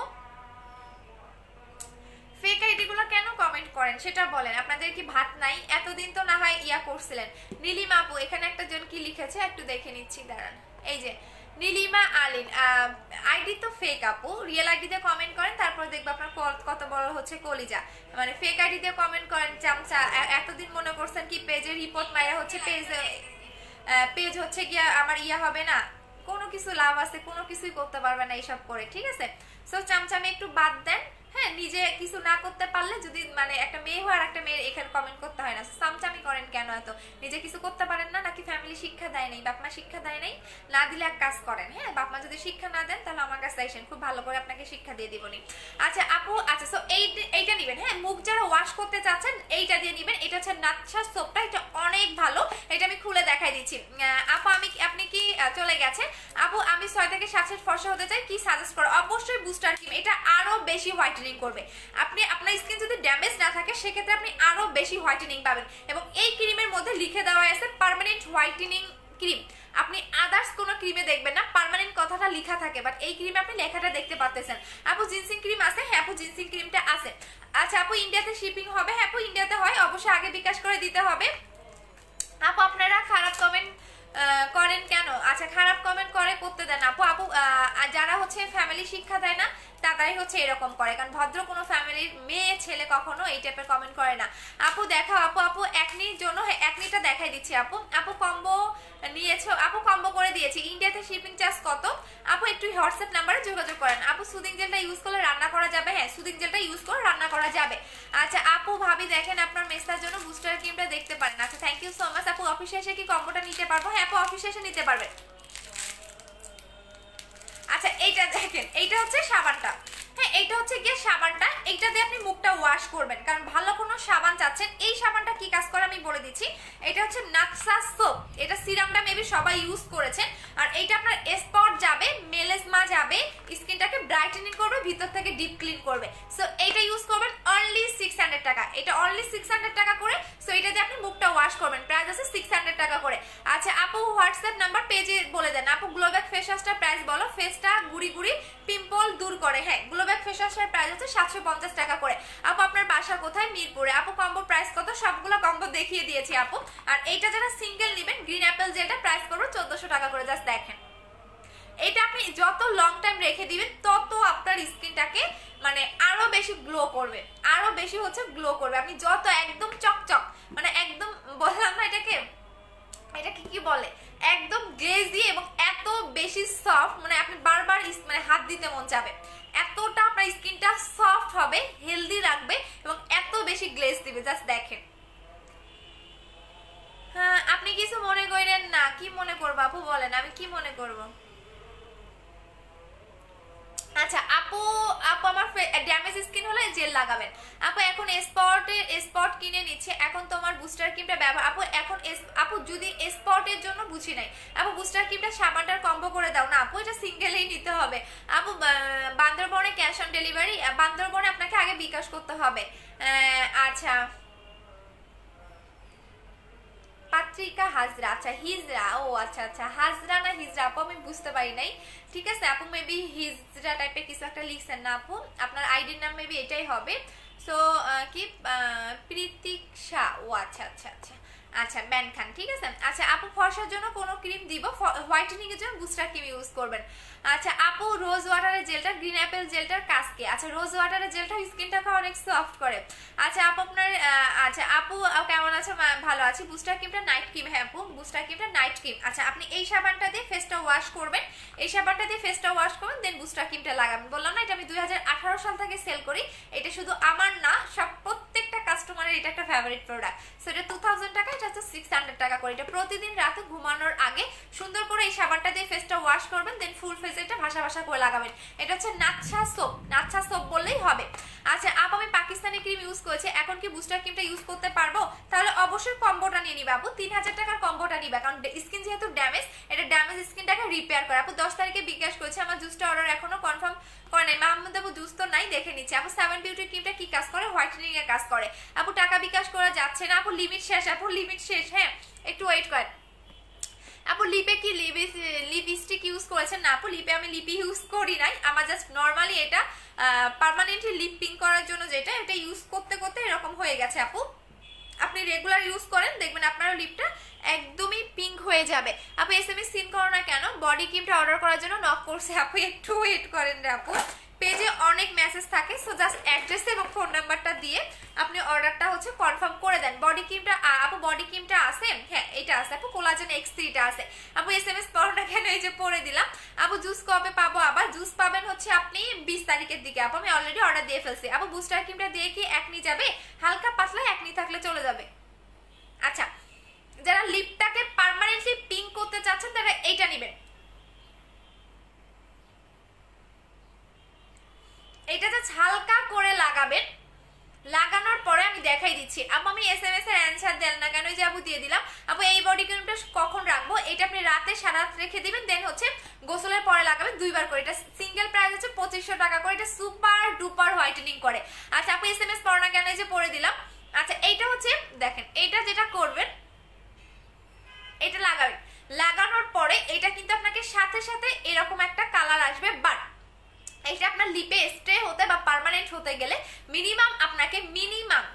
ফেক আইডি গুলো কেন কমেন্ট করেন সেটা বলেন। আপনাদের কি ভাত নাই? এতদিন তো না হয় ইয়া করছিলেন। নীলিমা আপু এখানে একটা জন কি লিখেছে একটু দেখে নিচ্ছি, দাঁড়ান। এই যে নীলিমা আলিন, আইডি তো ফেক আপু। রিয়েল আইডি দিয়ে কমেন্ট করেন, তারপর দেখবো আপনার কত বড় হচ্ছে কলিজা। মানে ফেক আইডি দিয়ে কমেন্ট করেন চামচা। এতদিন মনে করছেন কি পেজে রিপোর্ট মাইরা হচ্ছে পেজ হচ্ছে গিয়া আমার ইয়া হবে না? কোনো কিছু লাভ আছে? কোনো কিছুই করতে পারবে না এইসব করে, ঠিক আছে? সো চামচামি একটু বাদ দেন, হ্যাঁ, নিজে কিছু না করতে পারলে যদি মানে একটা মেয়ে হয় আর একটা মেয়ের এখানে কমেন্ট করতে হয় না, সামচামি করেন কেন এত? নিজে কিছু করতে পারেন না নাকি ফ্যামিলি শিক্ষা দেয় নাই, বাপ মা শিক্ষা দেয় নাই? না দিলে এক কাজ করেন, হ্যাঁ, বাপ মা যদি শিক্ষা না দেন তাহলে আমার কাছে আসেন, খুব ভালো করে আপনাকে শিক্ষা দিয়ে দিবনি। আচ্ছা আপু, আচ্ছা সো এইটা নিবেন, হ্যাঁ, মুখ যারা ওয়াশ করতে চাচ্ছেন এইটা দিয়ে নিবেন। এটা হচ্ছে নাচ্ছা সোপটা, এটা অনেক ভালো, এটা আমি খুলে দেখাই দিচ্ছি। আপু আপনি কি চলে গেছে? আপু আমি 6 থেকে 7 সেট ফর্সা হতে চাই, কি সাজেস্ট করো? অবশ্যই বুস্টার ক্রিম, এটা আরো বেশি হোয়াইটেনিং করবে। আপনি আপনার স্কিন যদি ড্যামেজ না থাকে সেক্ষেত্রে আপনি আরো বেশি হোয়াইটেনিং পাবেন। এবং এই ক্রিমের মধ্যে লিখে দেওয়া আছে পার্মানেন্ট হোয়াইটেনিং ক্রিম। আপনি আদার্স কোনো ক্রিমে দেখবেন না পার্মানেন্ট কথাটা লেখা থাকে, বাট এই ক্রিমে আপনি লেখাটা দেখতে পাচ্ছেন। আপু জিনসিং ক্রিম আছে? হ্যাঁ আপু জিনসিং ক্রিমটা আছে। আচ্ছা আপু ইন্ডিয়াতে শিপিং হবে? হ্যাঁ আপু ইন্ডিয়াতে হয়, অবশ্যই আগে বিকাশ করে দিতে হবে। আপু আপনারা খারাপ কমেন্ট করেন কেন? আচ্ছা খারাপ কমেন্ট করতে দেন আপু। আপু যারা হচ্ছে ফ্যামিলি শিক্ষা দেয় না তারাই হচ্ছে এরকম করে, কারণ ভদ্র কোনো ফ্যামিলির মেয়ে ছেলে কখনো এই টাইপের কমেন্ট করে না। আপু দেখাও আপু একনির জন্য, হ্যাঁ একনিটা দেখাই দিচ্ছি আপু। আপু কম্বো নিয়েছো? আপু কম্বো করে দিয়েছি। ইন্ডিয়াতে শিপিং চার্জ কত? আপু একটু হোয়াটসঅ্যাপ নাম্বারে যোগাযোগ করেন। আপু সুদিং জেলটা ইউজ করলে রান্না করা যাবে? হ্যাঁ সুদিং জেলটা ইউজ করে রান্না করা যাবে। আচ্ছা আপু ভাবি দেখেন আপনার মেসের জন্য বুস্টার ক্রিমটা দেখতে পারেন। আচ্ছা থ্যাংক ইউ সো মাচ আপু। অফিসে এসে কি কম্বোটা নিতে পারবো? হ্যাঁ আপু অফিসে এসে নিতে পারবে। আচ্ছা এইটা দেখেন, এইটা হচ্ছে সাবানটা, হ্যাঁ এইটা হচ্ছে গিয়ে সাবানটা, এইটা দিয়ে আপনি মুখটা ওয়াশ করবেন, কারণ ভালো কোনো সাবান চাচ্ছেন। এই সাবানটা কি কাজ করে আমি বলে দিচ্ছি। এটা হচ্ছে নাক্সা সোপ, এটা সিরামটা মেবি সবাই ইউজ করেছেন। আর এইটা আপনার স্পট যাবে, মেলেজমা যাবে, স্কিনটাকে ব্রাইটেনিং করবে, ভিতর থেকে ডিপ ক্লিন করবে। সো এইটা ইউজ করবেন অনলি 600 টাকা, এটা অনলি 600 টাকা করে। সো এটা দিয়ে আপনি মুখটা ওয়াশ করবেন, প্রাইস আছে 600 টাকা করে। আচ্ছা আপু হোয়াটসঅ্যাপ নাম্বার পেজে বলে দেন। আপু গ্লোব্যাক ফেস ওয়াশটার প্রাইস বলো, ফেসটা গুড়ি গুড়ি পিম্পল দূর করে। হ্যাঁ গ্লোব্যাক ফেস ওয়াশের প্রাইস হচ্ছে 750 টাকা করে। আপু আপনার বাসা কোথায়? মিরপুরে। আপু কম্বো প্রাইস কত? সবগুলো কম্বো দেখিয়ে দিয়েছি আপু। আর এইটা যারা সিঙ্গেল নেবেন গ্রিন অ্যাপেল জেলটা প্রাইস পড়বে 1400 টাকা করে। জাস্ট দেখেন, এটা আপনি যত লং টাইম রেখে দিবেন তত আপনার স্কিনটাকে মানে আরো বেশি গ্লো করবে, আরো বেশি হচ্ছে গ্লো করবে। আপনি যত একদম চকচক মানে একদম বললাম না এটাকে, এটাকে কি বলে, একদম গ্লেজি এবং এত বেশি সফট, মানে আপনি বারবার মানে হাত দিতে মন চাবে, এতটা আপনার স্কিনটা সফট হবে, হেলদি রাখবে এবং এত বেশি গ্লেজ দিবে। জাস্ট দেখেন। হ্যাঁ আপনি কিছু মনে করেন না? কি মনে করবো আপু বলেন, আমি কি মনে করবো? আচ্ছা আপু আমার ড্যামেজ স্কিন হলে জেল লাগাবেন। আপু এখন স্পট কিনে নিচ্ছে, এখন তোমার বুস্টার ক্রিমটা ব্যবহার। আপু এখন আপু যদি স্পটের জন্য বুঝি নাই আপু, বুস্টার ক্রিমটা সাবানটার কম্বো করে দাও না আপু, এটা সিঙ্গেলেই নিতে হবে আপু। বান্দরবনে ক্যাশ অন ডেলিভারি? বান্দরবনে আপনাকে আগে বিকাশ করতে হবে। আচ্ছা পাত্রিকা হাজরা, আচ্ছা হিজরা, ও আচ্ছা আচ্ছা হাজরা না হিজরা আপু, আমি বুঝতে পারি নাই। ঠিক আছে আপু মেবি হিজরা টাইপের কিছু একটা লিখছেন না আপু, আপনার আইডির নাম মেবি এটাই হবে। সো কি প্রীতিক্ষা, ও আচ্ছা আচ্ছা আচ্ছা আচ্ছা ব্যান খান, ঠিক আছে। আচ্ছা আপু ফর্সার জন্য কোনো ক্রিম দিব? হোয়াইটেনিং এর জন্য বুস্টার ক্রিম ইউজ করবেন। আচ্ছা আপু রোজ ওয়াটারের জেলটা, গ্রিন অ্যাপেল জেলটার কাজ কি? আচ্ছা রোজ ওয়াটারের জেলটা স্কিনটাকে অনেক সফট করে। আচ্ছা আপু আপনার আচ্ছা আপু কেমন আছে? ভালো আছি। বুস্টার ক্রিমটা নাইট ক্রিম? হ্যাঁ আপু বুস্টার ক্রিমটা নাইট ক্রিম। আচ্ছা আপনি এই সাবানটা দিয়ে ফেসটা ওয়াশ করবেন, এই সাবানটা দিয়ে ফেসটা ওয়াশ করবেন, দেন বুস্টার ক্রিমটা লাগাবেন। বললাম না এটা আমি 2018 সাল থেকে সেল করি, এটা শুধু আমার না সব প্রত্যেকটা কাস্টমারের এটা একটা ফেভারিট প্রোডাক্ট। সো এটা 2000 টাকা, এটা হচ্ছে 600 টাকা করে। এটা প্রতিদিন রাতে ঘুমানোর আগে সুন্দর করে এই সাবানটা দিয়ে ফেসটা ওয়াশ করবেন, দেন ফুল ফেসে এটা ভাসা ভাসা করে লাগাবেন। এটা হচ্ছে নাচ্ছা সোপ, নাচ্ছা সোপ বললেই হবে। আচ্ছা আপ আমি পাকিস্তানি ক্রিম ইউজ করেছি, এখন কি বুস্টার ক্রিমটা ইউজ করতে পারবো? তাহলে অবশ্যই কম্বোটা নিয়ে নিবে আপু, 3000 টাকার কম্বোটা নিবে, কারণ স্কিন যেহেতু ড্যামেজ, এটা ড্যামেজ স্কিনটাকে রিপেয়ার করে। আপু 10 তারিখে বিকাশ করেছে, আমার জুসটা অর্ডার এখনো কনফার্ম করে নাই। মাহমুদ আপু জুস তো নাই, দেখে নিচ্ছে। আপু 7 বিউটি ক্রিমটা কি কাজ করে? হোয়াইটেনিং এর কাজ করে। আপু টাকা বিকাশ করা যাচ্ছে না আপু, লিমিট শেষ আপু, লিমিট শেষ। হ্যাঁ একটু ওয়েট করেন আপু। লিপে কি লিপস্টিক ইউজ করেছেন? না আপু লিপে আমি লিপি ইউজ করি নাই, আমার জাস্ট নর্মালি এটা পার্মানেন্টলি লিপ পিঙ্ক করার জন্য যেটা, এটা ইউজ করতে করতে এরকম হয়ে গেছে আপু। আপনি রেগুলার ইউজ করেন দেখবেন আপনার লিপটা একদমই পিঙ্ক হয়ে যাবে। আপু এসএমএস সিন করো না কেন? বডি ক্রিমটা অর্ডার করার জন্য নক করছে আপু, একটু ওয়েট করেন রে আপু, পেজে অনেক মেসেজ থাকে, সো জাস্ট অ্যাড্রেস এবং ফোন নাম্বারটা দিয়ে আপনি অর্ডারটা হচ্ছে কনফার্ম করে দেন। বডি ক্রিমটা আপু বডি ক্রিমটা আছে, হ্যাঁ এটা আছে আপু, কোলাজেন X3টা আছে আপু। SMS পড়োটা কেন এই যে পড়ে দিলাম আপু। জুস কবে পাবো? আবার জুস পাবেন হচ্ছে আপনি 20 তারিখের দিকে আপু, আমি অলরেডি অর্ডার দিয়ে ফেলছি আপু। বুস্টার ক্রিমটা দিয়ে কি একনি যাবে? হালকা পাতলা একনি থাকলে চলে যাবে। আচ্ছা, যারা লিপটাকে পার্মানেন্টলি পিঙ্ক করতে চাচ্ছেন তারা এইটা নেবেন। এটা জাস্ট হালকা করে লাগাবেন, লাগানোর পরে আমি দেখাই দিচ্ছি আপু। আমি SMS এর অ্যানসার দেন না কেন, যে আপু দিয়ে দিলাম আপু। এই বডি ক্রিমটা কখন রাখবো? এটা আপনি রাতে সারা রাত রেখে দিবেন, দেন হচ্ছে গোসলের পরে লাগাবেন 2 বার করে। এটা সিঙ্গেল প্রাইস হচ্ছে 2500 টাকা করে। এটা সুপার ডুপার হোয়াইটেনিং করে। আচ্ছা আপু SMS পড়ো না কেন, এই যে পড়ে দিলাম। আচ্ছা এইটা হচ্ছে দেখেন, এইটা যেটা করবেন, এটা লাগাবেন, লাগানোর পরে এটা কিন্তু আপনাকে সাথে সাথে এরকম একটা কালার আসবে। বাট এটা আপনার লিপে স্টে হতে বা পার্মানেন্ট হতে গেলে মিনিমাম আপনাকে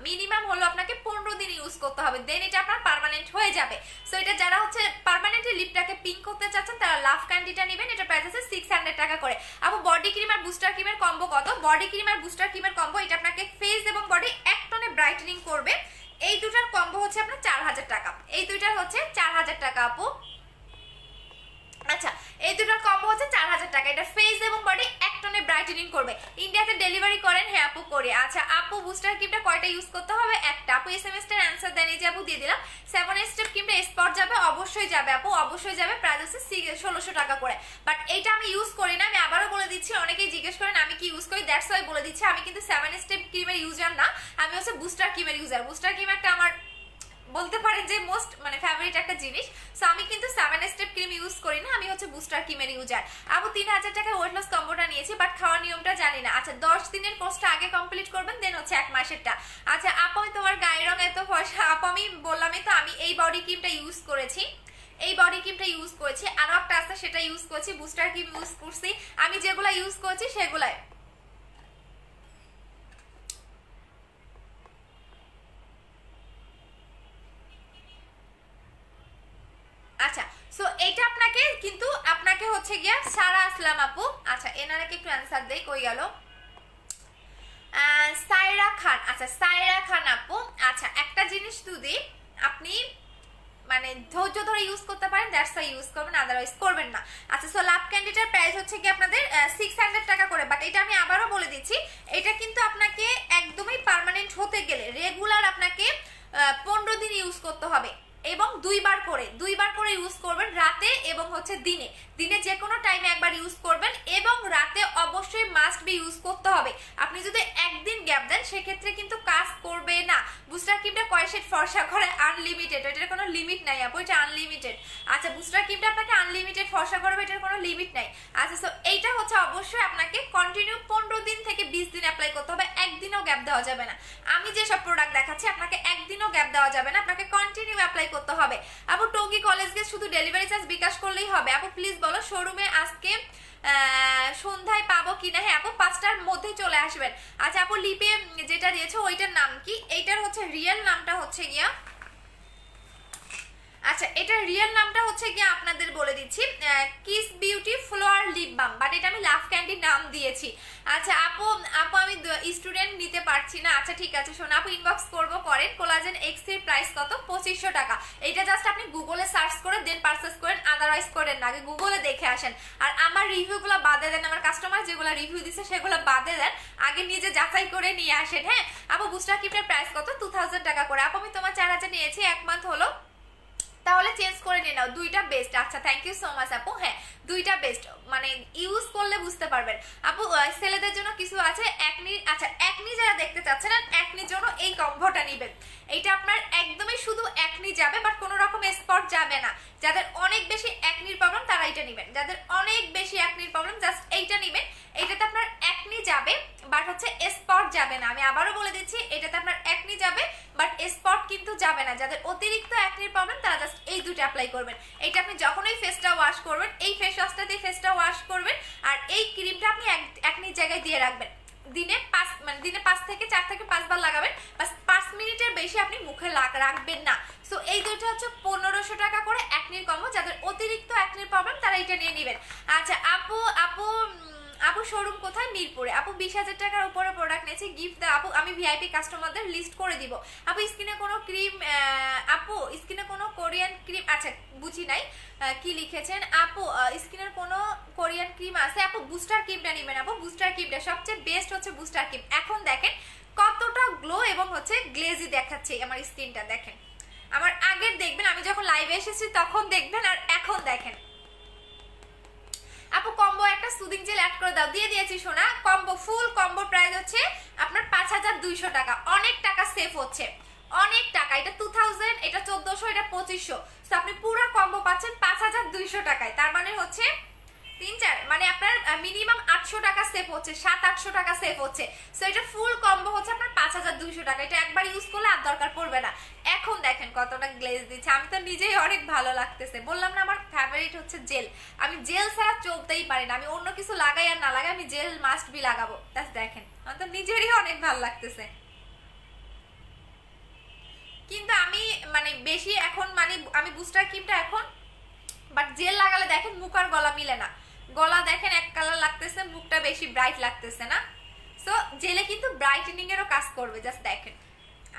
মিনিমাম হলো আপনাকে 15 দিন ইউজ করতে হবে, দেন এটা আপনার পার্মানেন্ট হয়ে যাবে। সো এটা যারা হচ্ছে পার্মানেন্টলি লিপটাকে পিঙ্ক করতে চাচ্ছেন তারা লাভ ক্যান্ডিটা নেবেন। এটা প্রাইস আছে 600 টাকা করে আপু। বডি ক্রিম আর বুস্টার ক্রিমের কম্বো কত? বডি ক্রিম আর বুস্টার ক্রিমের কম্বো এটা আপনাকে ফেস এবং বডি এক টনে ব্রাইটেনিং করবে। এই দুটার কম্বো হচ্ছে আপনার 4000 টাকা। এই দুইটার হচ্ছে 4000 টাকা আপু। আচ্ছা এই দুটোর কম্বো হচ্ছে 4000 টাকা। এটা ফেস এবং বডি এক টনে ব্রাইটেনিং করবে। ইন্ডিয়াতে ডেলিভারি করেন? হ্যাঁ আপু করি। আচ্ছা আপু বুস্টার ক্রিমটা কয়টা ইউজ করতে হবে? একটা আপু। SMS এর অ্যানসার দেন, এই যে আপু দিয়ে দিলাম। 7 স্টেপ ক্রিমটা স্পট যাবে? অবশ্যই যাবে আপু, অবশ্যই যাবে। প্রাইস হচ্ছে 1600 টাকা করে। বাট এইটা আমি ইউজ করি না, আমি আবারও বলে দিচ্ছি। অনেকেই জিজ্ঞেস করেন আমি কি ইউজ করি, দ্যাটস ওয়াই বলে দিচ্ছি। আমি কিন্তু 7 স্টেপ ক্রিমের ইউজার না, আমি হচ্ছে বুস্টার ক্রিমের ইউজার। বুস্টার ক্রিম একটা আমার বলতে পারেন যে মোস্ট মানে ফেভারিট একটা জিনিস। সো আমি কিন্তু 7 স্টেপ ক্রিম ইউজ করি না, আমি হচ্ছে বুস্টার ক্রিমের ইউজার আপু। 3000 টাকা ওয়েট লস কম্বোটা নিয়েছি, বাট খাওয়ার নিয়মটা জানি না। আচ্ছা 10 দিনের কোর্সটা আগে কমপ্লিট করবেন, দেন হচ্ছে 1 মাসেরটা। আচ্ছা আপু আমি তোমার গায়ের রং এত ফর্সা আপু, আমি বললামই তো আমি এই বডি ক্রিমটা ইউজ করেছি, এই বডি ক্রিমটা ইউজ করেছি। আরো একটা আছে সেটা ইউজ করেছি, বুস্টার ক্রিম ইউজ করছি। আমি যেগুলা ইউজ করেছি সেগুলাই। আচ্ছা সো এইটা আপনাকে কিন্তু আপনাকে হচ্ছে গিয়া সারা আসলাম আপু। আচ্ছা এনারাকে একটু অ্যান্সার দেই, কই গেল? সায়রা খান। আচ্ছা সায়রা খান আপু, আচ্ছা একটা জিনিস যদি আপনি মানে ধৈর্য ধরে ইউজ করতে পারেন দ্যাটস ওয়াই ইউজ করবেন, আদারওয়াইজ করবেন না। আচ্ছা সো লাভ ক্যান্ডিটার প্রাইস হচ্ছে কি আপনাদের 600 টাকা করে। বাট এটা আমি আবারও বলে দিচ্ছি, এটা কিন্তু আপনাকে একদমই পার্মানেন্ট হতে গেলে রেগুলার আপনাকে 15 দিন ইউজ করতে হবে এবং 2 বার করে ইউজ করবেন, রাতে এবং হচ্ছে দিনে। দিনে যে কোনো টাইমে একবার ইউজ করবেন এবং রাতে অবশ্যই মাস্ট বি ইউজ করতে হবে। আপনি যদি একদিন গ্যাপ দেন সেক্ষেত্রে কিন্তু কাজ করবে না। বুস্টার ক্রিমটা কয় শেড ফর্সা করে? আনলিমিটেড, এটার কোনো লিমিট নাই আপু, এটা আনলিমিটেড। আচ্ছা বুস্টার ক্রিমটা আপনাকে আনলিমিটেড ফর্সা করবে, এটার কোনো লিমিট নাই। আচ্ছা সো এইটা হচ্ছে অবশ্যই আপনাকে কন্টিনিউ 15 দিন থেকে 20 দিন অ্যাপ্লাই করতে হবে, একদিনও গ্যাপ দেওয়া যাবে না। আমি যে সব প্রোডাক্ট দেখাচ্ছি আপনাকে একদিনও গ্যাপ দেওয়া যাবে না, আপনাকে কন্টিনিউ অ্যাপ্লাই করতে হবে আপু। টঙ্গী কলেজ গিয়ে শুধু ডেলিভারি চার্জ বিকাশ করলেই হবে আপু? প্লিজ বলো শোরুমে আজকে সন্ধ্যায় পাবো কিনা? হ্যাঁ আপু 5টার মধ্যে চলে আসবেন। আচ্ছা আপু লিপে যেটা দিয়েছো ওইটার নাম কি? এইটার হচ্ছে রিয়েল নামটা হচ্ছে গিয়া, আচ্ছা এটার রিয়েল নামটা হচ্ছে গিয়ে আপনাদের বলে দিচ্ছি, Kiss Beauty flower lip balm, but এটা আমি লাভ ক্যান্ডি নাম দিয়েছি। আচ্ছা আপু আমি স্টুডেন্ট নিতে পারছি না। আচ্ছা ঠিক আছে শোনো আপু, ইনবক্স করবো করেন। কোলাজেন এক্স এর প্রাইস কত? 2500 টাকা। এটা জাস্ট আপনি গুগলে সার্চ করে দেন পারচেজ করেন, আদারওয়াইজ করেন না, আগে গুগলে দেখে আসেন। আর আমার রিভিউগুলো বাদে দেন, আমার কাস্টমার যেগুলো রিভিউ দিচ্ছে সেগুলো বাদে দেন, আগে নিজে যাচাই করে নিয়ে আসেন। হ্যাঁ আপু বুস্টার ক্রিমের প্রাইস কত? 2000 টাকা করে আপু। আমি তোমার 4000 নিয়েছি, 1 মান্থ হলো, তাহলে চেঞ্জ করে নিয়ে নাও, দুইটা বেস্ট। আচ্ছা থ্যাংক ইউ সো মাচ আপু। হ্যাঁ দুইটা বেস্ট, মানে ইউজ করলে বুঝতে পারবেন আপু। ছেলেদের জন্য কিছু আছে একনি। আচ্ছা একনি যারা দেখতে চাচ্ছেন একনির জন্য এই কম্বোটা নিবেন, এইটা আপনার একদমই শুধু একনি যাবে, বাট কোনো রকম স্পট যাবে না। যাদের অনেক বেশি একনির প্রবলেম তারা এটা নিবেন, যাদের অনেক বেশি একনির প্রবলেম জাস্ট এইটা নিবেন। এইটাতে আপনার একনি যাবে বাট হচ্ছে স্পট যাবে না। আমি আবারও বলে দিচ্ছি, এটাতে আপনার একনি যাবে বাট স্পট কিন্তু যাবে না। যাদের অতিরিক্ত একনির প্রবলেম তারা জাস্ট এই দুটো অ্যাপ্লাই করবেন। এইটা আপনি যখনই ফেসটা ওয়াশ করবেন, এই ফেস ওয়াশটা দিয়ে ফেসটা ওয়াশ করবেন, আর এই ক্রিমটা আপনি একনির জায়গায় দিয়ে রাখবেন। দিনে 5 থেকে 4 থেকে 5 বার লাগাবেন, বাস 5 মিনিটের বেশি আপনি মুখে রাখবেন না। সো এই দুটো হচ্ছে 1500 টাকা করে একনির কম্বো। যাদের অতিরিক্ত একনির প্রবলেম তারা এটা নিয়ে নেবেন। আচ্ছা আপু শোরুম কোথায়? মিরপুরে। আপু 20,000 টাকার উপরে প্রোডাক্ট নিয়েছি, গিফট দাও আপু, আমি ভিআইপি কাস্টমারদের লিস্ট করে দিব। আপু স্কিনে কোনো ক্রিম, আপু স্কিনে কোনো কোরিয়ান ক্রিম, আচ্ছা বুঝি নাই কি লিখেছেন আপু, স্কিনের কোনো কোরিয়ান ক্রিম আছে? আপু বুস্টার ক্রিমটা নেবেন আপু, বুস্টার ক্রিমটা সবচেয়ে বেস্ট হচ্ছে বুস্টার ক্রিম। এখন দেখেন কতটা গ্লো এবং হচ্ছে গ্লেজি দেখাচ্ছে আমার স্কিনটা, দেখেন আমার আগের দেখবেন আমি যখন লাইভে এসেছি তখন দেখবেন, আর এখন দেখেন। আপু কম্বো একটা সুদিং জেল অ্যাড করে দাও, দিয়ে দিয়েছি সোনা। কম্বো ফুল কম্বো প্রাইস হচ্ছে আপনার 5,200 টাকা, অনেক টাকা সেভ হচ্ছে, অনেক টাকা। এটা 2000, এটা 1400, এটা 2500, তো আপনি পুরো কম্বো পাচ্ছেন 5,200 টাকায়। তার মানে হচ্ছে 3-4, মানে আপনার মিনিমাম 800 টাকা সেভ হচ্ছে, 700-800 টাকা সেভ হচ্ছে। সো এটা ফুল কম্বো হচ্ছে আপনার 5,200 টাকা। এটা একবার ইউজ করলে আর দরকার পড়বে না। এখন দেখেন কতটা গ্লেজ দিচ্ছে, আমি তো নিজেই অনেক ভালো লাগতেছে। বললাম না আমার ফেভারিট হচ্ছে জেল, আমি জেল ছাড়া চলতেই পারি না, আমি অন্য কিছু লাগাই আর না লাগাই আমি জেল মাস্ট বি লাগাবো। দেখেন আমার তো নিজেরই অনেক ভালো লাগতেছে। কিন্তু আমি মানে বেশি এখন মানে আমি বুস্টার ক্রিমটা এখন, বাট জেল লাগালে দেখেন মুখ আর গলা মিলে না, গলা দেখেন এক কালার লাগতেছে, মুখটা বেশি ব্রাইট লাগতেছে না। সো জেলে কিন্তু ব্রাইটেনিং এরও কাজ করবে। জাস্ট দেখেন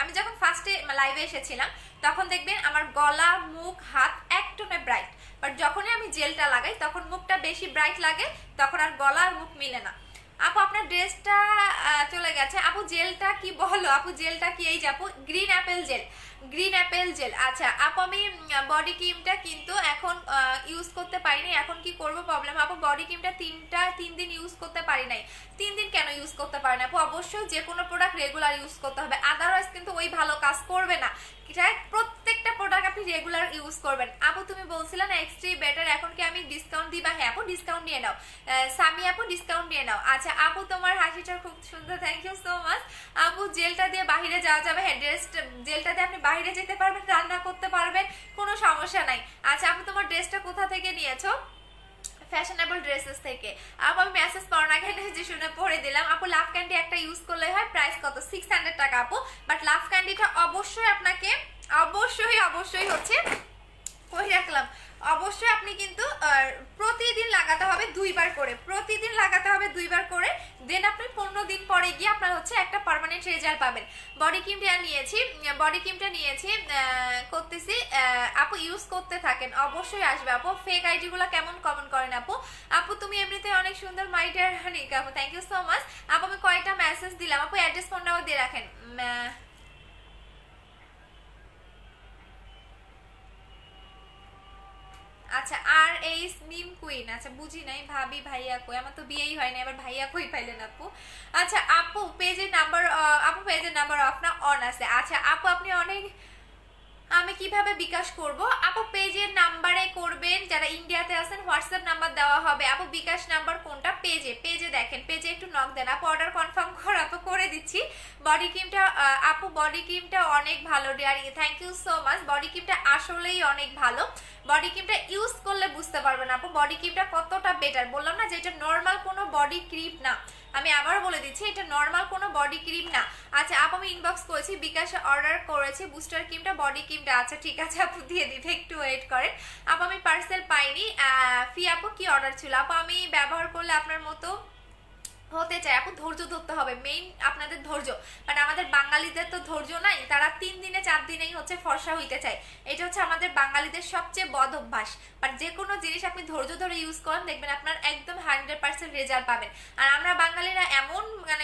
আমি যখন ফার্স্টে লাইভে এসেছিলাম তখন দেখবেন আমার গলা মুখ হাত একদমই ব্রাইট, বাট যখনই আমি জেলটা লাগাই তখন মুখটা বেশি ব্রাইট লাগে, তখন আর গলা আর মুখ মিলে না। আপু আপনার ড্রেসটা চলে গেছে আপু, জেলটা কি বলো আপু, জেলটা কি? এই যে আপু green apple gel, green apple gel. আচ্ছা আপু আমি বডি ক্রিমটা কিন্তু এখন ইউজ করতে পারিনি, এখন কি করব প্রবলেম? আপু বডি ক্রিমটা 3 দিন ইউজ করতে পারি নাই। 3 দিন কেন ইউজ করতে পারি না আপু? অবশ্যই যে কোনো প্রোডাক্ট রেগুলার ইউজ করতে হবে, আদারওয়াইজ কিন্তু ওই ভালো কাজ করবে না। প্রত্যেকটা প্রোডাক্ট আপনি রেগুলার ইউজ করবেন। আপু তুমি বলছিলে না এক্সট্রি বেটার, এখন কি আমি ডিসকাউন্ট দিবা? হ্যাঁ আপু ডিসকাউন্ট নিয়ে নাও, সামি আপু ডিসকাউন্ট নিয়ে নাও। আচ্ছা আপু তোমার হাসিটা খুব সুন্দর, থ্যাংক ইউ সো মাচ। আপু জেলটা দিয়ে বাহিরে যাওয়া যাবে? হ্যাঁ ড্রেসটা জেলটা দিয়ে আপনি বাইরে যেতে পারবেন, রান্না করতে পারবেন, কোনো সমস্যা নাই। আচ্ছা আপু তোমার ড্রেসটা কোথা থেকে নিয়েছো? ফ্যাশনেবল ড্রেসেস থেকে। আপু আমি মেসেজ পড়ার আগে যে শুনে পড়ে দিলাম। আপু লাভ ক্যান্ডি একটা ইউজ করলে হয়, প্রাইস কত? 600 টাকা আপু। বাট লাভ ক্যান্ডিটা অবশ্যই আপনাকে অবশ্যই হচ্ছে কই রাখলাম, অবশ্যই আপনি কিন্তু প্রতিদিন লাগাতে হবে 2 বার করে, প্রতিদিন লাগাতে হবে 2 বার করে। দেন আপনি 15 দিন পরে গিয়ে আপনার হচ্ছে একটা পার্মানেন্ট রেজাল্ট পাবেন। বডি ক্রিমটা নিয়েছি করতেছি আপু, ইউজ করতে থাকেন অবশ্যই আসবে আপু। ফেক আইডি গুলো কেমন কমেন্ট করেন আপু? আপু তুমি এমনিতে অনেক সুন্দর, মাই ডিয়ার হানি আপু, থ্যাংক ইউ সো মাচ। আপু আমি কয়টা মেসেজ দিলাম আপু, অ্যাড্রেস ফোন নাম্বার দিয়ে রাখেন। আচ্ছা আর এই মিম কুইন, আচ্ছা বুঝি নাই ভাবি ভাইয়া কই, আমার তো বিয়েই হয়নি আবার ভাইয়া কই পাইলেন আপু? আচ্ছা আপু পেজের নাম্বার, আপু পেজের নাম্বার অফ না অন আছে? আচ্ছা আপু আপনি অনেক, আমি কিভাবে বিকাশ করব? আপু পেজের নাম্বারে করবেন, যারা ইন্ডিয়াতে আছেন হোয়াটসঅ্যাপ নাম্বার দেওয়া হবে আপু। বিকাশ নাম্বার কোনটা? পেজে দেখেন, পেজে একটু নক দেন আপু, অর্ডার কনফার্ম কর আপু, করে দিচ্ছি। বডি ক্রিমটা আপু বডি ক্রিমটা অনেক ভালো dear, thank you so much. Body ক্রিমটা আসলেই অনেক ভালো, বডি ক্রিমটা ইউজ করলে বুঝতে পারবেন আপু বডি ক্রিমটা কতটা বেটার। বললাম না যে এটা নর্মাল কোনো বডি ক্রিম না, আমি আবার বলে দিচ্ছি এটা নর্মাল কোনো বডি ক্রিম না। আচ্ছা আপু আমি ইনবক্স করেছি, বিকাশে অর্ডার করেছি বুস্টার ক্রিমটা, বডি ক্রিমটা। আচ্ছা ঠিক আছে আপু দিয়ে দিতে, একটু ওয়েট করেন আপু। আমি পার্সেল পাইনি, ফি আপু কি অর্ডার ছিল? আপু আমি ব্যবহার করলে আপনার মতো হতে চাই আপু, ধৈর্য ধরতে হবে, মেইন আপনাদের ধৈর্য। মানে আমাদের বাঙালিদের তো ধৈর্য নাই, তারা 3 দিনে 4 দিনেই হচ্ছে ফর্সা হইতে চায়, এটা হচ্ছে আমাদের বাঙালিদের সবচেয়ে বদ অভ্যাস। বাট যে কোনো জিনিস আপনি ধৈর্য ধরে ইউজ করেন দেখবেন আপনার একদম 100% রেজাল্ট পাবেন। আর আমরা বাঙালিরা এমন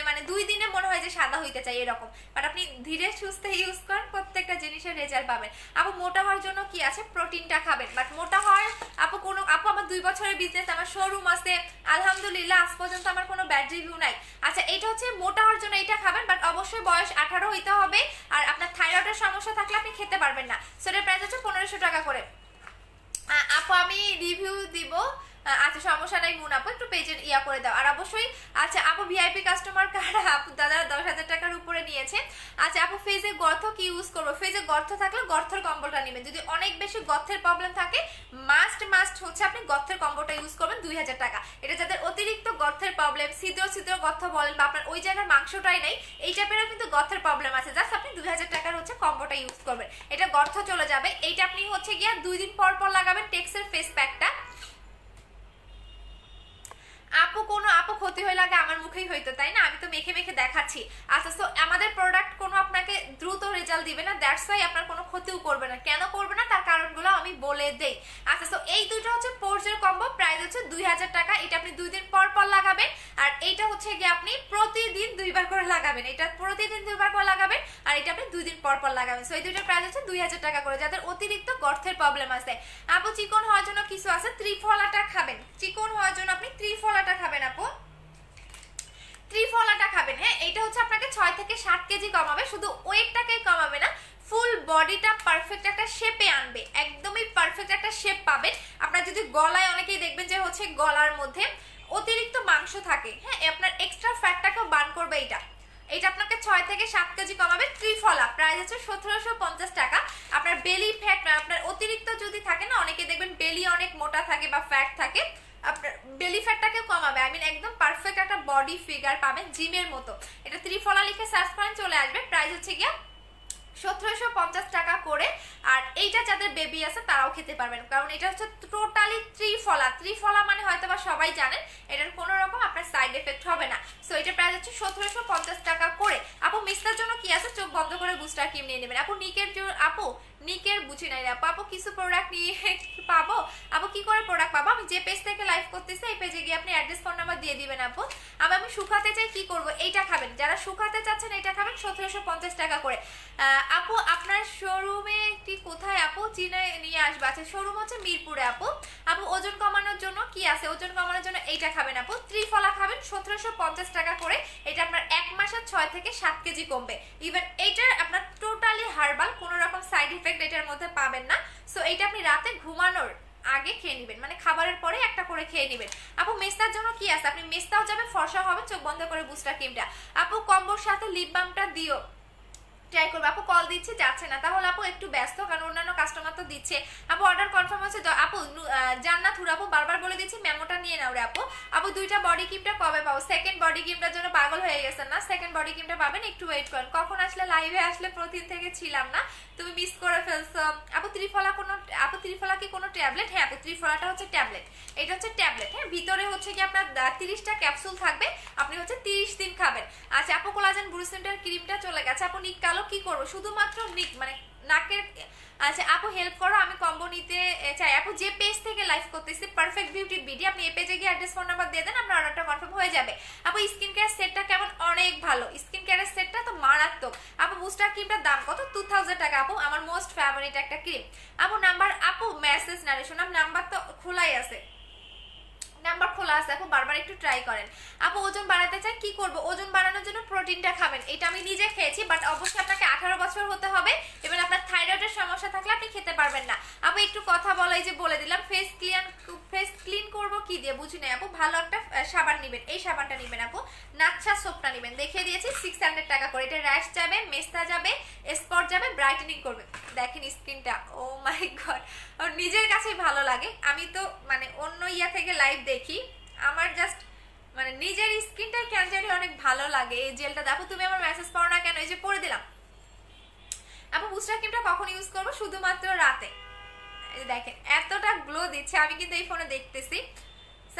মানে 2 দিনে মনে হয় যে সাদা হইতে চাই এরকম, বাট আপনি ধীরে সুস্থে ইউজ করেন প্রত্যেকটা জিনিসের রেজাল্ট পাবেন। আপু মোটা হওয়ার জন্য কি আছে? প্রোটিনটা খাবেন। বাট মোটা হওয়ার আপু আমার 2 বছরের বিজনেস, আমার শোরুম আছে আলহামদুলিল্লাহ, আজ পর্যন্ত আমার কোনো ব্যাড রিভিউ নাই। আচ্ছা এটা হচ্ছে মোটা হওয়ার জন্য এটা খাবেন, বাট অবশ্যই বয়স 18 হইতে হবে। আর আপনার থাইরয়েডের সমস্যা থাকলে আপনি খেতে পারবেন না। সেটার প্রাইস হচ্ছে 1500 টাকা করে। আপু আমি রিভিউ দিব, আচ্ছা সমস্যা নাই মুন আপু, একটু পেজের ইয়া করে দাও। আর অবশ্যই আচ্ছা আপু ভিআইপি কাস্টমার কারা? আপু দাদা 10,000 টাকার উপরে নিয়েছে। আচ্ছা আপু ফেজে গর্ত কি ইউজ করবো? ফেজে গর্ত থাকলে গর্তের কম্বলটা নেবেন। যদি অনেক বেশি গর্তের প্রবলেম থাকে মাস্ট হচ্ছে আপনি গর্তের কম্বলটা ইউজ করবেন, 2000 টাকা। এটা যাদের অতিরিক্ত গর্তের প্রবলেম, ছিদ্র গর্ত বলেন, বা আপনার ওই জায়গার মাংসটাই নেই, এই টাইপেরও কিন্তু গর্তের প্রবলেম আছে, জাস্ট আপনি 2000 টাকার হচ্ছে কম্বোটা ইউজ করবেন, এটা গর্ত চলে যাবে। এইটা আপনি হচ্ছে গিয়া 2 দিন পর লাগাবেন টেক্সের ফেস প্যাকটা। আপু কোনো আপু ক্ষতি ক্ষতি হয়ে লাগে আমার মুখেই হইতো, তাই না? আমি তো মেখে মেখে দেখাচ্ছি। আচ্ছা, সো আমাদের প্রোডাক্ট কোনো আপনাকে দ্রুত রেজাল্ট দিবে না, দ্যাটস ওয়াই আপনার কোনো ক্ষতিও করবে না। কেন করবে না তার কারণগুলো আমি বলে দেই। আচ্ছা, সো এই দুটো হচ্ছে পোর্সের কম্বো, প্রাইস হচ্ছে 2000 টাকা। এটা আপনি 2 দিন পর পর লাগাবেন, আর এইটা হচ্ছে গিয়ে আপনি প্রতিদিন 2বার করে লাগাবেন। এটা প্রতিদিন 2বার করে লাগাবেন, আর এটা আপনি 2 দিন পর পর লাগাবেন। সো এই দুটোর প্রাইস হচ্ছে 2000 টাকা করে। যাদের অতিরিক্ত গর্তের প্রবলেম আছে, আপু চিকন হওয়ার জন্য কিছু আছে, ত্রিফলাটা খাবেন। চিকন হওয়ার জন্য আপনি ত্রিফলাটা খাবেন আপু, ত্রিফলাটা খাবেন। হ্যাঁ, এটা হচ্ছে আপনাকে 6 থেকে 7 কেজি কমাবে, শুধু ওয়েটটাকেই কমাবে না, ফুল বডিটা পারফেক্ট একটা শেপে আনবে, একদমই পারফেক্ট একটা শেপ পাবেন। আপনার যদি গলায়, অনেকেই দেখবেন যে হচ্ছে গলার মধ্যে অতিরিক্ত মাংস থাকে, হ্যাঁ, আপনার এক্সট্রা ফ্যাটটাকেও বার্ন করবে এটা। এটা আপনাকে 6 থেকে 7 কেজি কমাবে। ত্রিফলা প্রাইস হচ্ছে 1750 টাকা। আপনার বেলি ফ্যাট, আপনার অতিরিক্ত যদি থাকে না, অনেকে দেখবেন বেলি অনেক মোটা থাকে বা ফ্যাট থাকে, আপনার বেলি ফ্যাটটাকে কমাবে। আই মিন একদম পারফেক্ট একটা বডি ফিগার পাবেন জিমের মতো। এটা ত্রিফলা লিখে সার্চ করেন, চলে আসবে। প্রাইস হচ্ছে গিয়া 1750 টাকা করে। আর এইটা যাদের বেবি আছে তারাও খেতে পারবেন, কারণ এটা হচ্ছে টোটালি ত্রিফলা। ত্রিফলা মানে হয়তো বা সবাই জানেন, এটার কোনো রকম আপনার সাইড এফেক্ট হবে না। সো এটা প্রাইস হচ্ছে 1750 টাকা করে। আপু মিস্টার জন্য কি আছে, চোখ বন্ধ করে বুস্টার ক্রিম নিয়ে নেবেন। আপু নিকের আপু নিকের বুঝি নাই আপু, আপু কিছু প্রোডাক্ট নিয়ে পাবো আপু, কি করে প্রোডাক্ট পাবো? আমি যে পেজ থেকে লাইভ করতেছি এই পেজে গিয়ে আপনি অ্যাড্রেস ফোন নাম্বার দিয়ে দিবেন আপু। আমি শুকাতে চাই, কি করব? এইটা খাবেন, যারা শুকাতে চাচ্ছেন এটা খাবেন, 1750 টাকা করে। আপু আপনার শোরুমে কি কোথায় আপু? চিনে নিয়ে আসবে। আচ্ছা, শোরুম হচ্ছে মিরপুরে আপু। আপু ওজন কমানোর জন্য কি আছে? ওজন কমানোর জন্য এইটা খাবেন আপু, ত্রিফলা খাবেন, 1750 টাকা করে। এটা আপনার 1 মাসে 6 থেকে 7 কেজি কমবে। ইভেন এইটার আপনার টোটালি হার্বাল, কোনো রকম সাইড ইফেক্ট এটার মধ্যে পাবেন না। সো এইটা আপনি রাতে ঘুমানোর আগে খেয়ে নেবেন, মানে খাবারের পরে একটা করে খেয়ে নেবেন। আপু মেস্তার জন্য কি আছে? আপনি মেস্তাও যাবে, ফর্সা হবে, চোখ বন্ধ করে বুস্টার ক্রিমটা। আপু কম্বোর সাথে লিপ বামটা দিও, ট্রাই করবে। আপু কল দিচ্ছি, যাচ্ছে না, তাহলে আপু একটু ব্যস্ত, কারণ অন্যান্য কাস্টমার তো দিচ্ছে। আপু অর্ডার কনফার্ম হচ্ছে আপু। জান্নাত হুর আপু বারবার বলে দিচ্ছি মেমোটা নিয়ে নাও রে আপু। আপু দুইটা বডি ক্রিমটা কবে পাবো? সেকেন্ড বডি ক্রিমটার জন্য পাগল হয়ে গেছেন না? সেকেন্ড বডি ক্রিমটা পাবেন, একটু ওয়েট করেন। কখন আসলে লাইভে আসলে প্রতিদিন থেকে ছিলাম না, তুমি মিস করে ফেলছো। আপু ত্রিফলা কোনো, আপু ত্রিফলা কি কোনো ট্যাবলেট? হ্যাঁ আপু ত্রিফলাটা হচ্ছে ট্যাবলেট, এটা হচ্ছে ট্যাবলেট। হ্যাঁ, ভিতরে হচ্ছে কি আপনার 30টা ক্যাপসুল থাকবে, আপনি হচ্ছে 30 দিন খাবেন। আচ্ছা আপু কোলাজেন ব্রুসেন্টার ক্রিমটা চলে গেছে। আপু নিক কালো কি করবো? শুধুমাত্র নিক মানে নাকের। আচ্ছা আপু হেল্প করো, আমি কম্বো নিতে চাই। আপু যে পেজ থেকে লাইভ করতেছি পারফেক্ট বিউটি বিডি, আপনি এই পেজে গিয়ে অ্যাড্রেস ফোন নাম্বার দিয়ে দেন, আপনার অর্ডারটা কনফার্ম হয়ে যাবে। আপু স্কিন কেয়ার সেটটা কেমন? অনেক ভালো, স্কিন কেয়ারের সেটটা তো মারাত্মক। আপু বুস্টার ক্রিমটার দাম কত? 2000 টাকা আপু, আমার মোস্ট ফেভারিট একটা ক্রিম। আপু নাম্বার, আপু মেসেজ না রে শোনাম, নাম্বার তো খোলাই আছে, নাম্বার খোলা আছে আপু, বারবার একটু ট্রাই করেন। আপু ওজন বাড়াতে চাই, কি করব? ওজন বাড়ানোর জন্য প্রোটিনটা খাবেন, এটা আমি নিজে খেয়েছি, বাট অবশ্যই আপনাকে 18 বছর হতে হবে এবং আপনার থাইরয়েডের সমস্যা থাকলে আপনি খেতে পারবেন না। আপু একটু কথা বলো, এই যে বলে দিলাম। ফেস ক্লিন করব কি দিয়ে? বুঝি নাই আপু। ভালো একটা সাবান নেবেন, এই সাবানটা নেবেন আপু, নাচ্ছা সোপটা নেবেন, দেখিয়ে দিয়েছি 600 টাকা করে। এটা র্যাশ যাবে, মেস্তা যাবে, স্পট যাবে, ব্রাইটেনিং করবে। দেখেন স্কিনটা, ও মাই গড, আর নিজের কাছেই ভালো লাগে। আমি তো মানে অন্য ইয়া থেকে লাইভ দেখি, আমার জাস্ট মানে নিজের স্কিনটাই কেন জানি অনেক ভালো লাগে। এই জেলটা দেখো, তুমি আমার মেসেজ পড়ো না কেন? এই যে পড়ে দিলাম। আপু বুস্টার ক্রিমটা কখন ইউজ করবো? শুধুমাত্র রাতে। দেখেন এতটা গ্লো দিচ্ছে, আমি কিন্তু এই ফোনে দেখতেছি,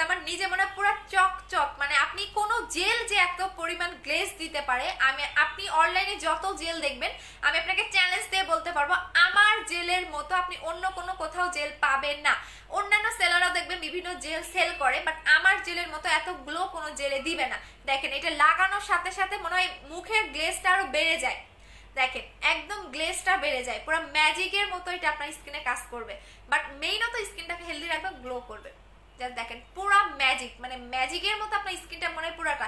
আমার নিজে মনে পুরো চকচক। মানে আপনি কোনো জেল যে এত পরিমাণ গ্লেজ দিতে পারে, আপনি অনলাইনে যত জেল দেখবেন, আমি আপনাকে চ্যালেঞ্জ দিয়ে বলতে পারবো আমার জেলের মতো আপনি অন্য কোনো কোথাও জেল পাবেন না। অন্যান্য সেলারও দেখবেন বিভিন্ন জেল সেল করে, বাট আমার জেলের মতো এত গ্লো কোনো জেলে দিবে না। দেখেন এটা লাগানোর সাথে সাথে মনে হয় মুখের গ্লেজটা আরো বেড়ে যায়। দেখেন একদম গ্লেজটা বেড়ে যায়, পুরো ম্যাজিকের মতো এটা আপনার স্কিনে কাজ করবে। বাট মেইনত স্কিনটাকে হেলদি রাখবে, গ্লো করবে। দেখেন পুরো ম্যাজিক, মানে ম্যাজিকের মতো আপনার স্কিনটা মনে হয় পুরাটা।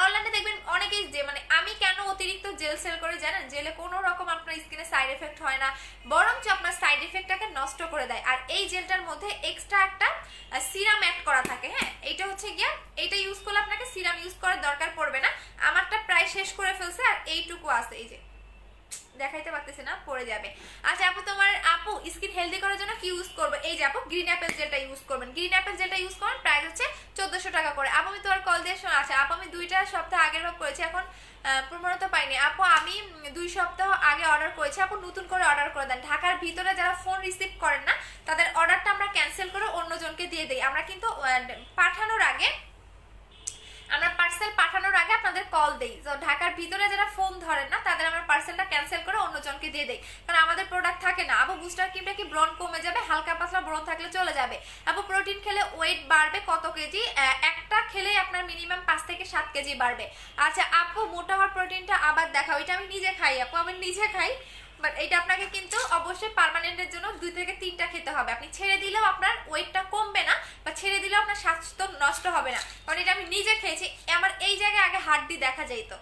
অনলাইনে দেখবেন অনেকেই যে মানে আমি কেন অতিরিক্ত জেল সেল করে জানেন? জেলে কোনো রকম আপনার স্কিনে সাইড এফেক্ট হয় না, বরঞ্চ আপনার সাইড এফেক্টটাকে নষ্ট করে দেয়। আর এই জেলটার মধ্যে এক্সট্রা একটা সিরাম অ্যাড করা থাকে। হ্যাঁ, এটা হচ্ছে গিয়া, এটা ইউজ করলে আপনাকে সিরাম ইউজ করার দরকার পড়বে না। আমারটা প্রায় শেষ করে ফেলছে, আর এইটুকু আছে, এই যে দেখাইতে পারতেছে না, পড়ে যাবে। আচ্ছা আপু তোমার আপু স্কিন হেলদি করার জন্য কি ইউজ করবে? এই যে আপু গ্রিন অ্যাপেল জেলটা ইউজ করবেন, গ্রিন অ্যাপেল জেলটা ইউজ করেন, প্রাইস হচ্ছে 1400 টাকা করে। আপু আমি তোমার কল দিয়ে শোনা। আচ্ছা আপু আমি 2টা সপ্তাহ আগের ভাব করেছি, এখন প্রমাণতা পাইনি আপু। আমি 2 সপ্তাহ আগে অর্ডার করেছি আপু, নতুন করে অর্ডার করে দেন। ঢাকার ভিতরে যারা ফোন রিসিভ করেন না তাদের অর্ডারটা আমরা ক্যান্সেল করে অন্যজনকে দিয়ে দিই। আমরা কিন্তু পাঠানোর আগে আমরা দেই। তো ঢাকার ভিতরে যারা ফোন ধরেন না তাদের আমরা পার্সেলটা ক্যান্সেল করে অন্যজনকে দিয়ে দেই, কারণ আমাদের প্রোডাক্ট থাকে না। আপু বুস্টার ক্রিমটা কি ব্রণ কমে যাবে? হালকা পাতলা ব্রণ থাকলে চলে যাবে। আপু প্রোটিন খেলে ওয়েট বাড়বে কত কেজি? একটা খেলে আপনার মিনিমাম 5 থেকে 7 কেজি বাড়বে। আচ্ছা আপু মোটা হওয়ার প্রোটিনটা আবার দেখাও। এটা আমি নিজে খাই আপু, আমি নিজে খাই, বাট এটা আপনাকে কিন্তু অবশ্যই পার্মানেন্টের জন্য 2 থেকে 3টা খেতে হবে। আপনি ছেড়ে দিলেও আপনার ওয়েটটা কমবে না, বা ছেড়ে দিলেও আপনার স্বাস্থ্য নষ্ট হবে না, কারণ এটা আমি নিজে খেয়েছি। আমার এই জায়গায় আগে হাড্ডি দেখা যেত,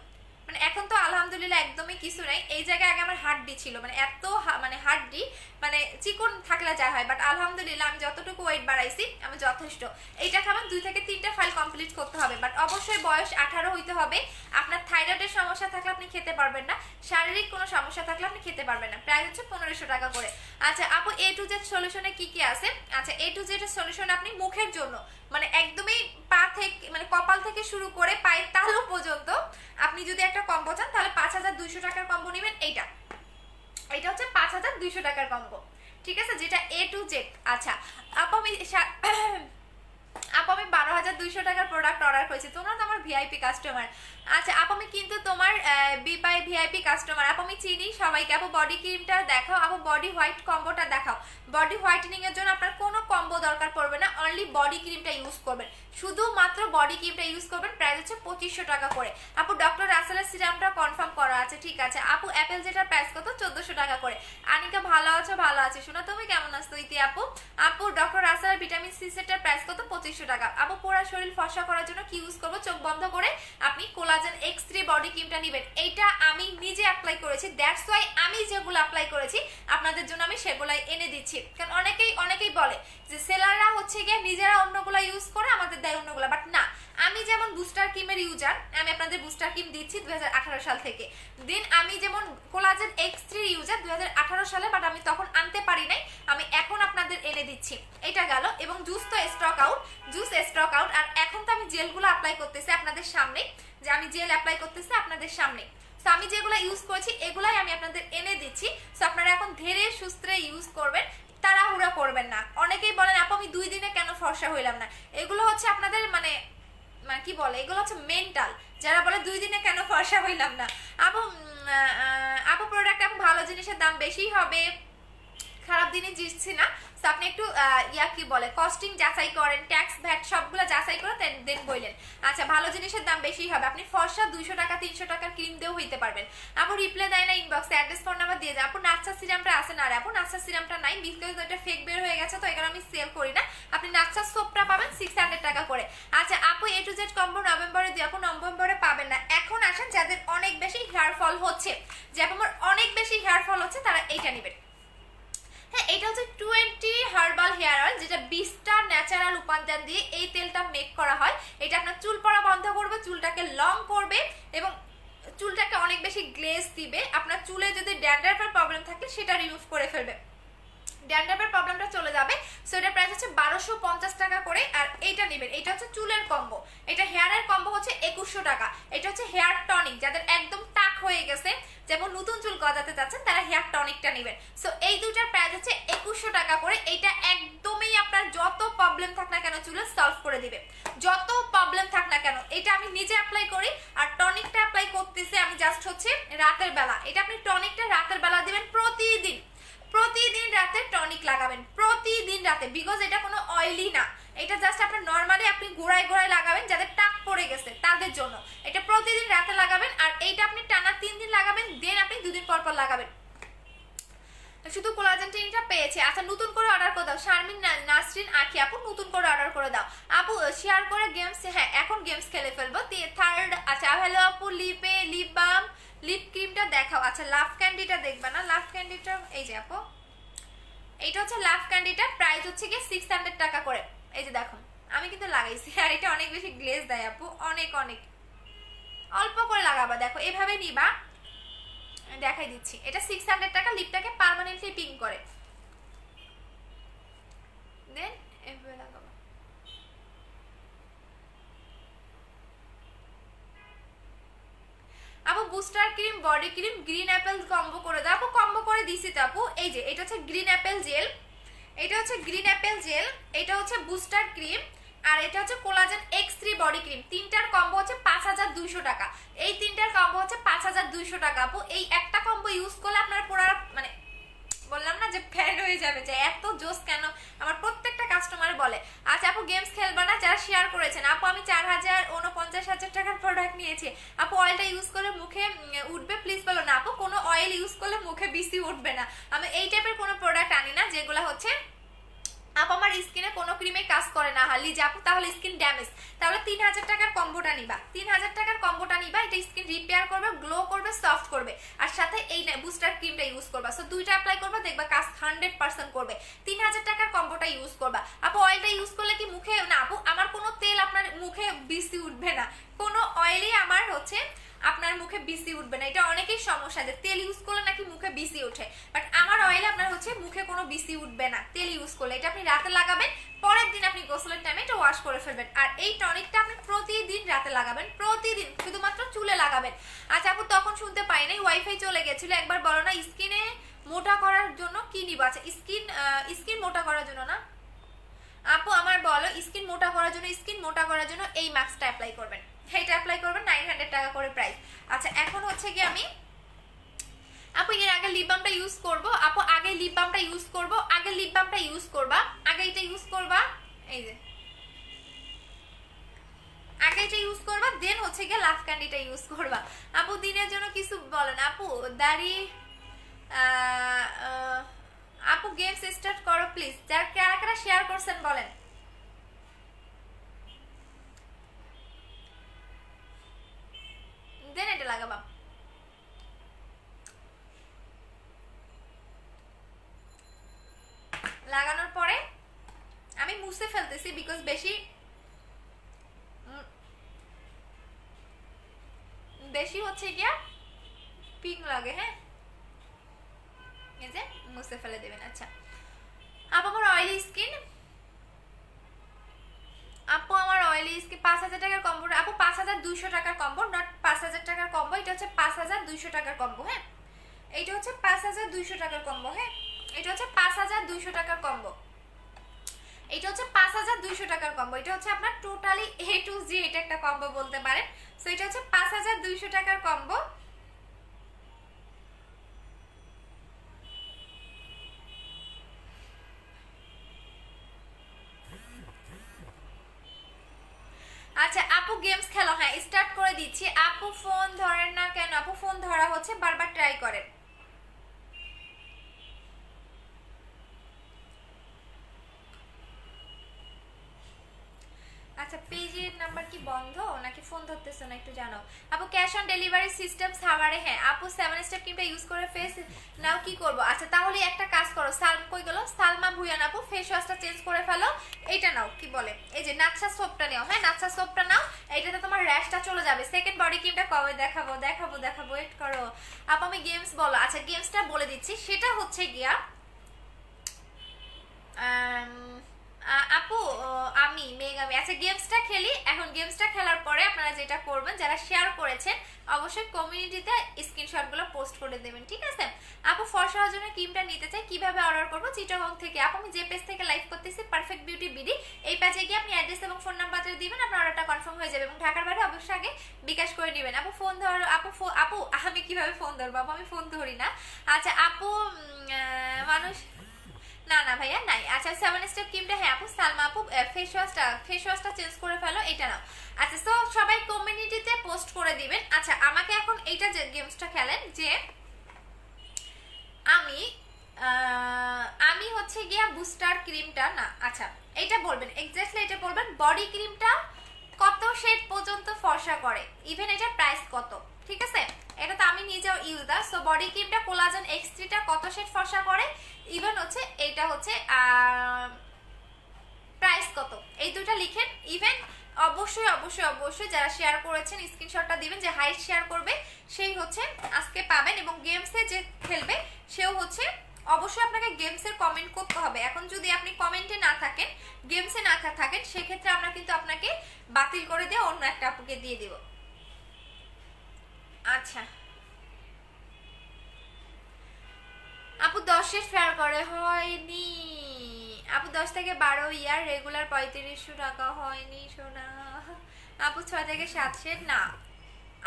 মানে এখন তো আলহামদুলিল্লাহ একদমই কিছু নাই। এই জায়গায় আগে আমার হাড্ডি ছিল, মানে এত মানে হাড্ডি, মানে চিকন থাকলে যা হয়, বাট আলহামদুলিল্লাহ আমি যতটুকু ওয়েট বাড়াইছি আমি যথেষ্ট। এইটা খাবেন 2 থেকে 3টা ফাইল কমপ্লিট করতে হবে, বাট অবশ্যই বয়স 18 হইতে হবে। আপনার থাইরয়েডের সমস্যা থাকলে আপনি খেতে পারবেন না, শারীরিক কোনো সমস্যা থাকলে আপনি খেতে পারবেন না। প্রায় হচ্ছে 1500 টাকা করে। আচ্ছা আপু A to Z সলিউশনে কি কি আছে? আচ্ছা A to Z এর সলিউশন আপনি মুখের জন্য, মানে একদমই পা থেকে মানে কপাল থেকে শুরু করে পায়ের তালু পর্যন্ত আপনি যদি একটা কম্বো চান তাহলে 5200 টাকার কম্বো নেবেন। এইটা হচ্ছে 5200 টাকার কম্বো, ঠিক আছে, যেটা A to Z। আচ্ছা আপু আমি 12200 টাকার প্রোডাক্ট অর্ডার করেছি, তোমরা তো আমার ভিআইপি কাস্টমার। আচ্ছা আপু আমি কিন্তু তোমার বিপাই ভিআইপি কাস্টমার। আপু আমি চিনি সবাইকে। আপু বডি ক্রিমটা দেখাও। আপু বডি হোয়াইট কম্বোটা দেখাও। বডি হোয়াইটেনিং এর জন্য আপনার কোনো কম্বো দরকার পড়বে না, অনলি বডি ক্রিমটা ইউজ করবেন, শুধুমাত্র বডি ক্রিমটা ইউজ করবেন। প্রাইস হচ্ছে 2500 টাকা করে। আপু ডক্টর রাসেলের সিরামটা কনফার্ম করা আছে, ঠিক আছে। আপু অ্যাপেল যেটার প্রাইস কত? 1400 টাকা করে। আনিকা ভালো আছো? ভালো আছে শোনা, তুমি কেমন আছো? ইতি আপু আপু ডক্টর রাসেলের ভিটামিন সি সেটের প্রাইস কত? 2500 টাকা। আপু পুরো শরীর ফর্সা করার জন্য কি ইউজ করবো? চোখ বন্ধ করে আপনি কোলাজেন X3 বডি ক্রিমটা নেবেন। এইটা আমি নিজে অ্যাপ্লাই করেছি, দ্যাটস ওয়াই আমি যেগুলো অ্যাপ্লাই করেছি আপনাদের জন্য আমি সেগুলাই এনে দিচ্ছি। কারণ অনেকেই বলে যে সেলাররা হচ্ছে গিয়ে নিজেরা অন্যগুলো ইউজ করে আমাদের দেয় অন্যগুলো, বাট না, আমি যেমন বুস্টার ক্রিমের ইউজার, আমি আপনাদের বুস্টার ক্রিম দিচ্ছি 2018 সাল থেকে। দেন আমি যেমন কোলাজেন X3 ইউজার 2018 সালে, বাট আমি তখন আনতে পারি নাই, আমি এখন আপনাদের এনে দিচ্ছি। এটা গেল। এবং জুস তো স্টক আউট। আর এখন তো আমি জেলগুলো অ্যাপ্লাই করতেছি আপনাদের সামনে, যে আমি জেল অ্যাপ্লাই করতেছি আপনাদের সামনে। সো আমি যেগুলো ইউজ করেছি এগুলাই আমি আপনাদের এনে দিচ্ছি। সো আপনারা এখন ধীরে সুস্থে ইউজ করবেন, তাড়াহুড়া করবেন না। অনেকেই বলেন আপু আমি 2 দিনে কেন ফর্সা হইলাম না? এগুলো হচ্ছে আপনাদের মানে কি বলে, এগুলো হচ্ছে মেন্টাল, যারা বলে 2 দিনে কেন ফর্সা হইলাম না। আপু প্রোডাক্ট আপু ভালো জিনিসের দাম বেশি হবে, খারাপ জিনিস দিচ্ছি না। তো আপনি একটু কি বলে কস্টিং যাচাই করেন, ট্যাক্স ভ্যাট সবগুলো যাচাই করে দেন বললেন। আচ্ছা ভালো জিনিসের দাম বেশি হবে, আপনি ফর্সা 200 টাকা 300 টাকার ক্রিম দিয়েও হইতে পারবেন। আপু রিপ্লাই দেয় না ইনবক্সে, অ্যাড্রেস ফোন নাম্বার দিয়ে যায়। আপু নাচা সিরামটা আছে না? আপু নাচা সিরামটা নাই, বিকজ এটা ফেক বের হয়ে গেছে, তো এগুলো আমি সেল করি না। আপনি নাচা সোপটা পাবেন 600 টাকা করে। আচ্ছা আপু A to Z কম্বো নভেম্বরে দিয়ে, আপু নভেম্বরে পাবেন না, এখন আসেন যাদের অনেক বেশি হেয়ার ফল হচ্ছে, যে আমার অনেক বেশি হেয়ার ফল হচ্ছে তারা এইটা নেবেন। হ্যাঁ এটা হচ্ছে 20 হার্বাল হেয়ার অয়েল, যেটা 20টা ন্যাচারাল উপাদান দিয়ে এই তেলটা মেক করা হয়। এটা আপনার চুল পড়া বন্ধ করবে, চুলটাকে লং করবে এবং চুলটাকে অনেক বেশি গ্লেজ দিবে। আপনার চুলে যদি ড্যান্ড্রাফের প্রবলেম থাকে সেটা রিমুভ করে ফেলবে, ড্যান্ড্রাফের প্রবলেমটা চলে যাবে। সো এটার প্রাইস হচ্ছে 1250 টাকা করে। আর এইটা নেবেন, এটা হচ্ছে চুলের কম্বো, এটা হেয়ারের কম্বো হচ্ছে 2100 টাকা। এটা হচ্ছে হেয়ার টনিক, যাদের একদম টাক হয়ে গেছে, যেমন নতুন চুল গজাতে যাচ্ছেন তারা হেয়ার টনিকটা নেবেন। সো এই দুটার প্রাইস হচ্ছে 2100 টাকা করে। এটা একদমই আপনার যত প্রবলেম থাক না কেন চুলে সলভ করে দিবে, যত প্রবলেম থাক না কেন। এটা আমি নিজে অ্যাপ্লাই করি, আর টনিকটা অ্যাপ্লাই করতেছি আমি জাস্ট হচ্ছে রাতের বেলা। এটা আপনি টনিকটা রাতের বেলা দিবেন, প্রতিদিন রাতে টনিক লাগাবেন, প্রতিদিন রাতে, বিকজ এটা কোনো অয়েলি না, এটা জাস্ট আপনার নর্মালি আপনি গোড়ায় লাগাবেন, যাদের টাক পড়ে গেছে তাদের জন্য। এটা প্রতিদিন রাতে লাগাবেন, আর এইটা আপনি টানা 3 দিন লাগাবেন, দেন আপনি 2 দিন পর লাগাবেন। শুধু কোলাজেন টিনটা পেয়েছে। আচ্ছা নতুন করে অর্ডার করে দাও, শারমিন নাসরিন আখি আপু নতুন করে অর্ডার করে দাও। আপু শেয়ার করে গেমস, হ্যাঁ এখন গেমস খেলে ফেলবো। থার্ড আচ্ছা হ্যালো আপু লিপ বাম লিপ ক্রিমটা দেখাও। আচ্ছা লাভ ক্যান্ডিটা দেখবে না? লাভ ক্যান্ডিটা এই যে আপু, এইটা হচ্ছে লাভ ক্যান্ডিটা, প্রাইস হচ্ছে কি 600 টাকা করে। এই যে দেখো আমি কিন্তু লাগাইছি, আর এটা অনেক বেশি গ্লেজ দেয় আপু, অনেক অল্প করে লাগাবা। দেখো এভাবে নিবা, দেখাই দিচ্ছি। এটা 600 টাকা, লিপটাকে পার্মানেন্টলি পিঙ্ক করে, দেন এভাবে লাগাবা। আপু booster cream body cream green Apple combo করে দাও। আপু কম্বো করে দিছি তো আপু। এই যে এটা হচ্ছে গ্রিন অ্যাপেল জেল, এটা হচ্ছে গ্রিন অ্যাপেল জেল, এটা হচ্ছে বুস্টার ক্রিম, আর এটা হচ্ছে কোলাজেন X3 বডি ক্রিম, তিনটার কম্বো হচ্ছে 5200 টাকা। এই তিনটার কম্বো হচ্ছে 5200 টাকা আপু। এই একটা কম্বো ইউজ করলে আপনার পুরো মানে বললাম না যে ফ্যান হয়ে যাবে, যে এত জোস কেন, আমার প্রত্যেকটা কাস্টমার বলে। আচ্ছা আপু গেমস খেলবা না, যারা শেয়ার করেছেন আপু আমি 4,49,000 টাকার প্রোডাক্ট নিয়েছি আপু, অয়েলটা ইউজ করলে মুখে উঠবে প্লিজ বলো না আপু, কোনো অয়েল ইউজ করলে মুখে বেশি উঠবে না। আমি এই টাইপের কোনো প্রোডাক্ট আনি না যেগুলো হচ্ছে আপু আমার স্কিনে কোনো ক্রিমে কাজ করে না হালি যে আপু তাহলে স্কিন ড্যামেজ, তাহলে 3000 টাকার কম্বোটা নিবা, 3000 টাকার কম্বোটা নিবা, এটা স্কিন রিপেয়ার করবে, গ্লো করবে, সফট করবে, আর সাথে এই বুস্টার ক্রিমটা ইউজ করবা। সো দুইটা অ্যাপ্লাই করবা, দেখবা কাজ 100% করবে। 3000 টাকার কম্বোটা ইউজ করবা আপু। অয়েলটা ইউজ করলে কি মুখে না আপু, আমার কোনো তেল আপনার মুখে বেশি উঠবে না, কোনো অয়েলই আমার হচ্ছে আপনার মুখে বিসি উঠবে না। এটা অনেকেই সমস্যা যে তেল ইউজ করলে নাকি মুখে বিসি ওঠে, বাট আমার অয়েল আপনার হচ্ছে মুখে কোনো বিসি উঠবে না তেল ইউজ করলে। এটা আপনি রাতে লাগাবেন, পরের দিন আপনি গোসলের টাইমে এটা ওয়াশ করে ফেলবেন। আর এই টনিকটা আপনি প্রতিদিন রাতে লাগাবেন, প্রতিদিন, শুধুমাত্র চুলে লাগাবেন। আচ্ছা আপু তখন শুনতে পাই নাই, ওয়াইফাই চলে গেছিল, একবার বলো না স্কিনে মোটা করার জন্য কি নিব। আচ্ছা স্কিন মোটা করার জন্য না আপু, আমার বলো স্কিন মোটা করার জন্য, স্কিন মোটা করার জন্য এই মাস্কটা অ্যাপ্লাই করবেন, এটা অ্যাপ্লাই করবেন, 900 টাকা করে প্রাইস। আচ্ছা এখন হচ্ছে কি আমি আপু এর আগে লিপ বামটা ইউজ করব আপু, আগে লিপ বামটা ইউজ করব, আগে লিপ বামটা ইউজ করবা, আগে এটা ইউজ করবা, এই যে আগে এটা ইউজ করবা, দেন হচ্ছে গিয়ে লাভ ক্যান্ডিটা ইউজ করবা আপু। দিনের জন্য কিছু বলেন আপু, দাড়ি আপু গেমস স্টার্ট করো প্লিজ, যারা কারা কারা শেয়ার করছেন বলেন। দেন এটা লাগাবা, লাগানোর পরে আমি মুছে ফেলতেছি বিকজ বেশি হচ্ছে গিয়া পিং লাগে। হ্যাঁ এই যে মুছে ফেলে দেবেন। আচ্ছা আপু আমার অয়েলি স্কিন, আপু আমার অয়েলি স্কিন 5000 টাকার কম্বো আপু, 5200 টাকার কম্বো, নট 5000 টাকার কম্বো, এটা হচ্ছে 5200 টাকার কম্বো। হ্যাঁ এইটা হচ্ছে 5200 টাকার কম্বো। হ্যাঁ এটা হচ্ছে 5200 টাকার কম্বো, এটা হচ্ছে 5200 টাকার কম্বো, এটা হচ্ছে আপনার টোটালি A to Z এটা একটা কম্বো বলতে পারেন। সো এটা হচ্ছে 5200 টাকার কম্বো। আচ্ছা আপু গেমস খেলো, হ্যাঁ স্টার্ট করে দিচ্ছি। আপু ফোন ধরেন না কেন আপু, ফোন ধরা হচ্ছে, বারবার ট্রাই করেন। আচ্ছা পেজের নাম্বার কি বন্ধ নাকি ফোন ধরতেছো না একটু জানাও আপু। ক্যাশ অন ডেলিভারি সিস্টেম সাভারে, হ্যাঁ আপু 7 স্টেপ ক্রিমটা ইউজ করে ফেস নাও কি করব। আচ্ছা তাহলে একটা কাজ করো, কই গেল সালমা ভুইয়ান আপু, ফেস ওয়াশটা চেঞ্জ করে ফেলো, এটা নাও কি বলে এই যে নাকশা সোপটা নাও। হ্যাঁ নাকশা সোপটা নাও, এইটাতে তোমার র্যাশটা চলে যাবে। সেকেন্ড বডি ক্রিমটা কবে দেখাবো দেখাবো দেখাবো, ওয়েট করো আপু। আমি গেমস বলো, আচ্ছা গেমসটা বলে দিচ্ছি, সেটা হচ্ছে গিয়া আপু আমি মেগামি। আচ্ছা গেমসটা খেলি, এখন গেমসটা খেলার পরে আপনারা যেটা করবেন, যারা শেয়ার করেছেন অবশ্যই কমিউনিটিতে স্ক্রিনশটগুলো পোস্ট করে দেবেন, ঠিক আছে আপু। ফর্সা হওয়ার জন্য ক্রিমটা নিতে চাই, কিভাবে অর্ডার করবো? চিটাগং থেকে আপু, আমি যে পেজ থেকে লাইভ করতেছি পারফেক্ট বিউটি বিডি, এই পেজে গিয়ে আপনি অ্যাড্রেস এবং ফোন নাম্বারটা দিবেন, আপনার অর্ডারটা কনফার্ম হয়ে যাবে। এবং ঢাকার বাইরে অবশ্যই আগে বিকাশ করে নেবেন আপু। ফোন ধর আপু, আপু আমি কিভাবে ফোন ধরবো আপু, আমি ফোন ধরি না। আচ্ছা আপু মানুষ না না ভাইয়া নাই। আচ্ছা 7 স্টেপ ক্রিমটা, হ্যাঁ আপু সালমা আপু ফেস ওয়াশটা চেঞ্জ করে ফেলো, এটা নাও। আচ্ছা সো সবাই কমিউনিটিতে পোস্ট করে দিবেন। আচ্ছা আমাকে এখন এইটা যে গেমসটা খেলেন যে আমি হচ্ছে গিয়া বুস্টার ক্রিমটা না, আচ্ছা এটা বলবেন এক্স্যাক্টলি, এটা বলবেন বডি ক্রিমটা কত শেড পর্যন্ত ফর্সা করে, ইভেন এটা প্রাইস কত, ঠিক আছে এটা তো আমি নিজেও ইউজার। সো বডি ক্রিমটা কোলাজেন X3 টা কত শেড ফর্সা করে, ইভেন হচ্ছে এইটা হচ্ছে প্রাইস কত, এই দুটো লিখেন। ইভেন অবশ্যই অবশ্যই অবশ্যই যারা শেয়ার করেছেন স্ক্রিনশটটা দিবেন, যে হাইট শেয়ার করবে সেই হচ্ছে আজকে পাবেন। এবং গেমসে যে খেলবে সেও হচ্ছে অবশ্যই আপনাকে গেমসের কমেন্ট করতে হবে। এখন যদি আপনি কমেন্টে না থাকেন, গেমসে না থাকেন, সেক্ষেত্রে আমরা কিন্তু আপনাকে বাতিল করে দিয়ে অন্য একটা আপুকে দিয়ে দিব। আচ্ছা আপু 10 শেয়ার করে হয়নি আপু 10 থেকে 12 ইয়ার রেগুলার 3500 টাকা হয়নি সোনা। আপু 6 থেকে 7 সেট না।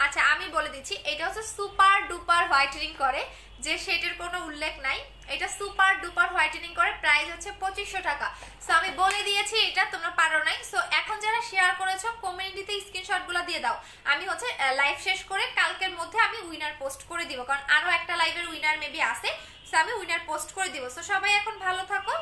আচ্ছা আমি বলে দিচ্ছি, এটা হচ্ছে সুপার ডুপার হোয়াইটেনিং করে, যে সেটের কোনো উল্লেখ নাই। এটা সুপার ডুপার হোয়াইটেনিং করে, প্রাইস হচ্ছে 2500 টাকা। সো আমি বলে দিয়েছি, এটা তোমরা পারো নাই। সো এখন যারা শেয়ার করেছো কমিউনিটিতে স্ক্রিনশটগুলো দিয়ে দাও। আমি হচ্ছে লাইভ শেষ করে কালকের মধ্যে আমি উইনার পোস্ট করে দিব, কারণ আরো একটা লাইভের উইনার মেবি আছে। সো আমি উইনার পোস্ট করে দিব। সো সবাই এখন ভালো থাকো,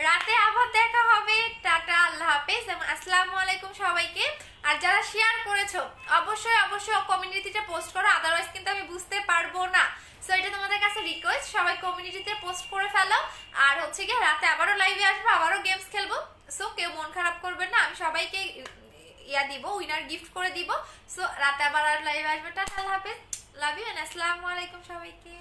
রাতে আবার দেখা হবে। টাটা, আল্লাহ হাফেজ এবং আসসালামু আলাইকুম সবাইকে। আর যারা শেয়ার করেছো অবশ্যই অবশ্যই কমিউনিটিতে পোস্ট করো, আদারওয়াইজ কিন্তু আমি বুঝতে পারবো না। সো এটা তোমাদের কাছে রিকোয়েস্ট, সবাই কমিউনিটিতে পোস্ট করে ফেলো। আর হচ্ছে কি রাতে আবারও লাইভে আসবো, আবারও গেমস খেলবো। সো কেউ মন খারাপ করবেন না, আমি সবাইকে ইয়া দিব, উইনার গিফট করে দিব। সো রাতে আবার লাইভে আসবে। টাটা, আল্লাহ হাফেজ, লাভ ইউ এন্ড আসসালামু আলাইকুম সবাইকে।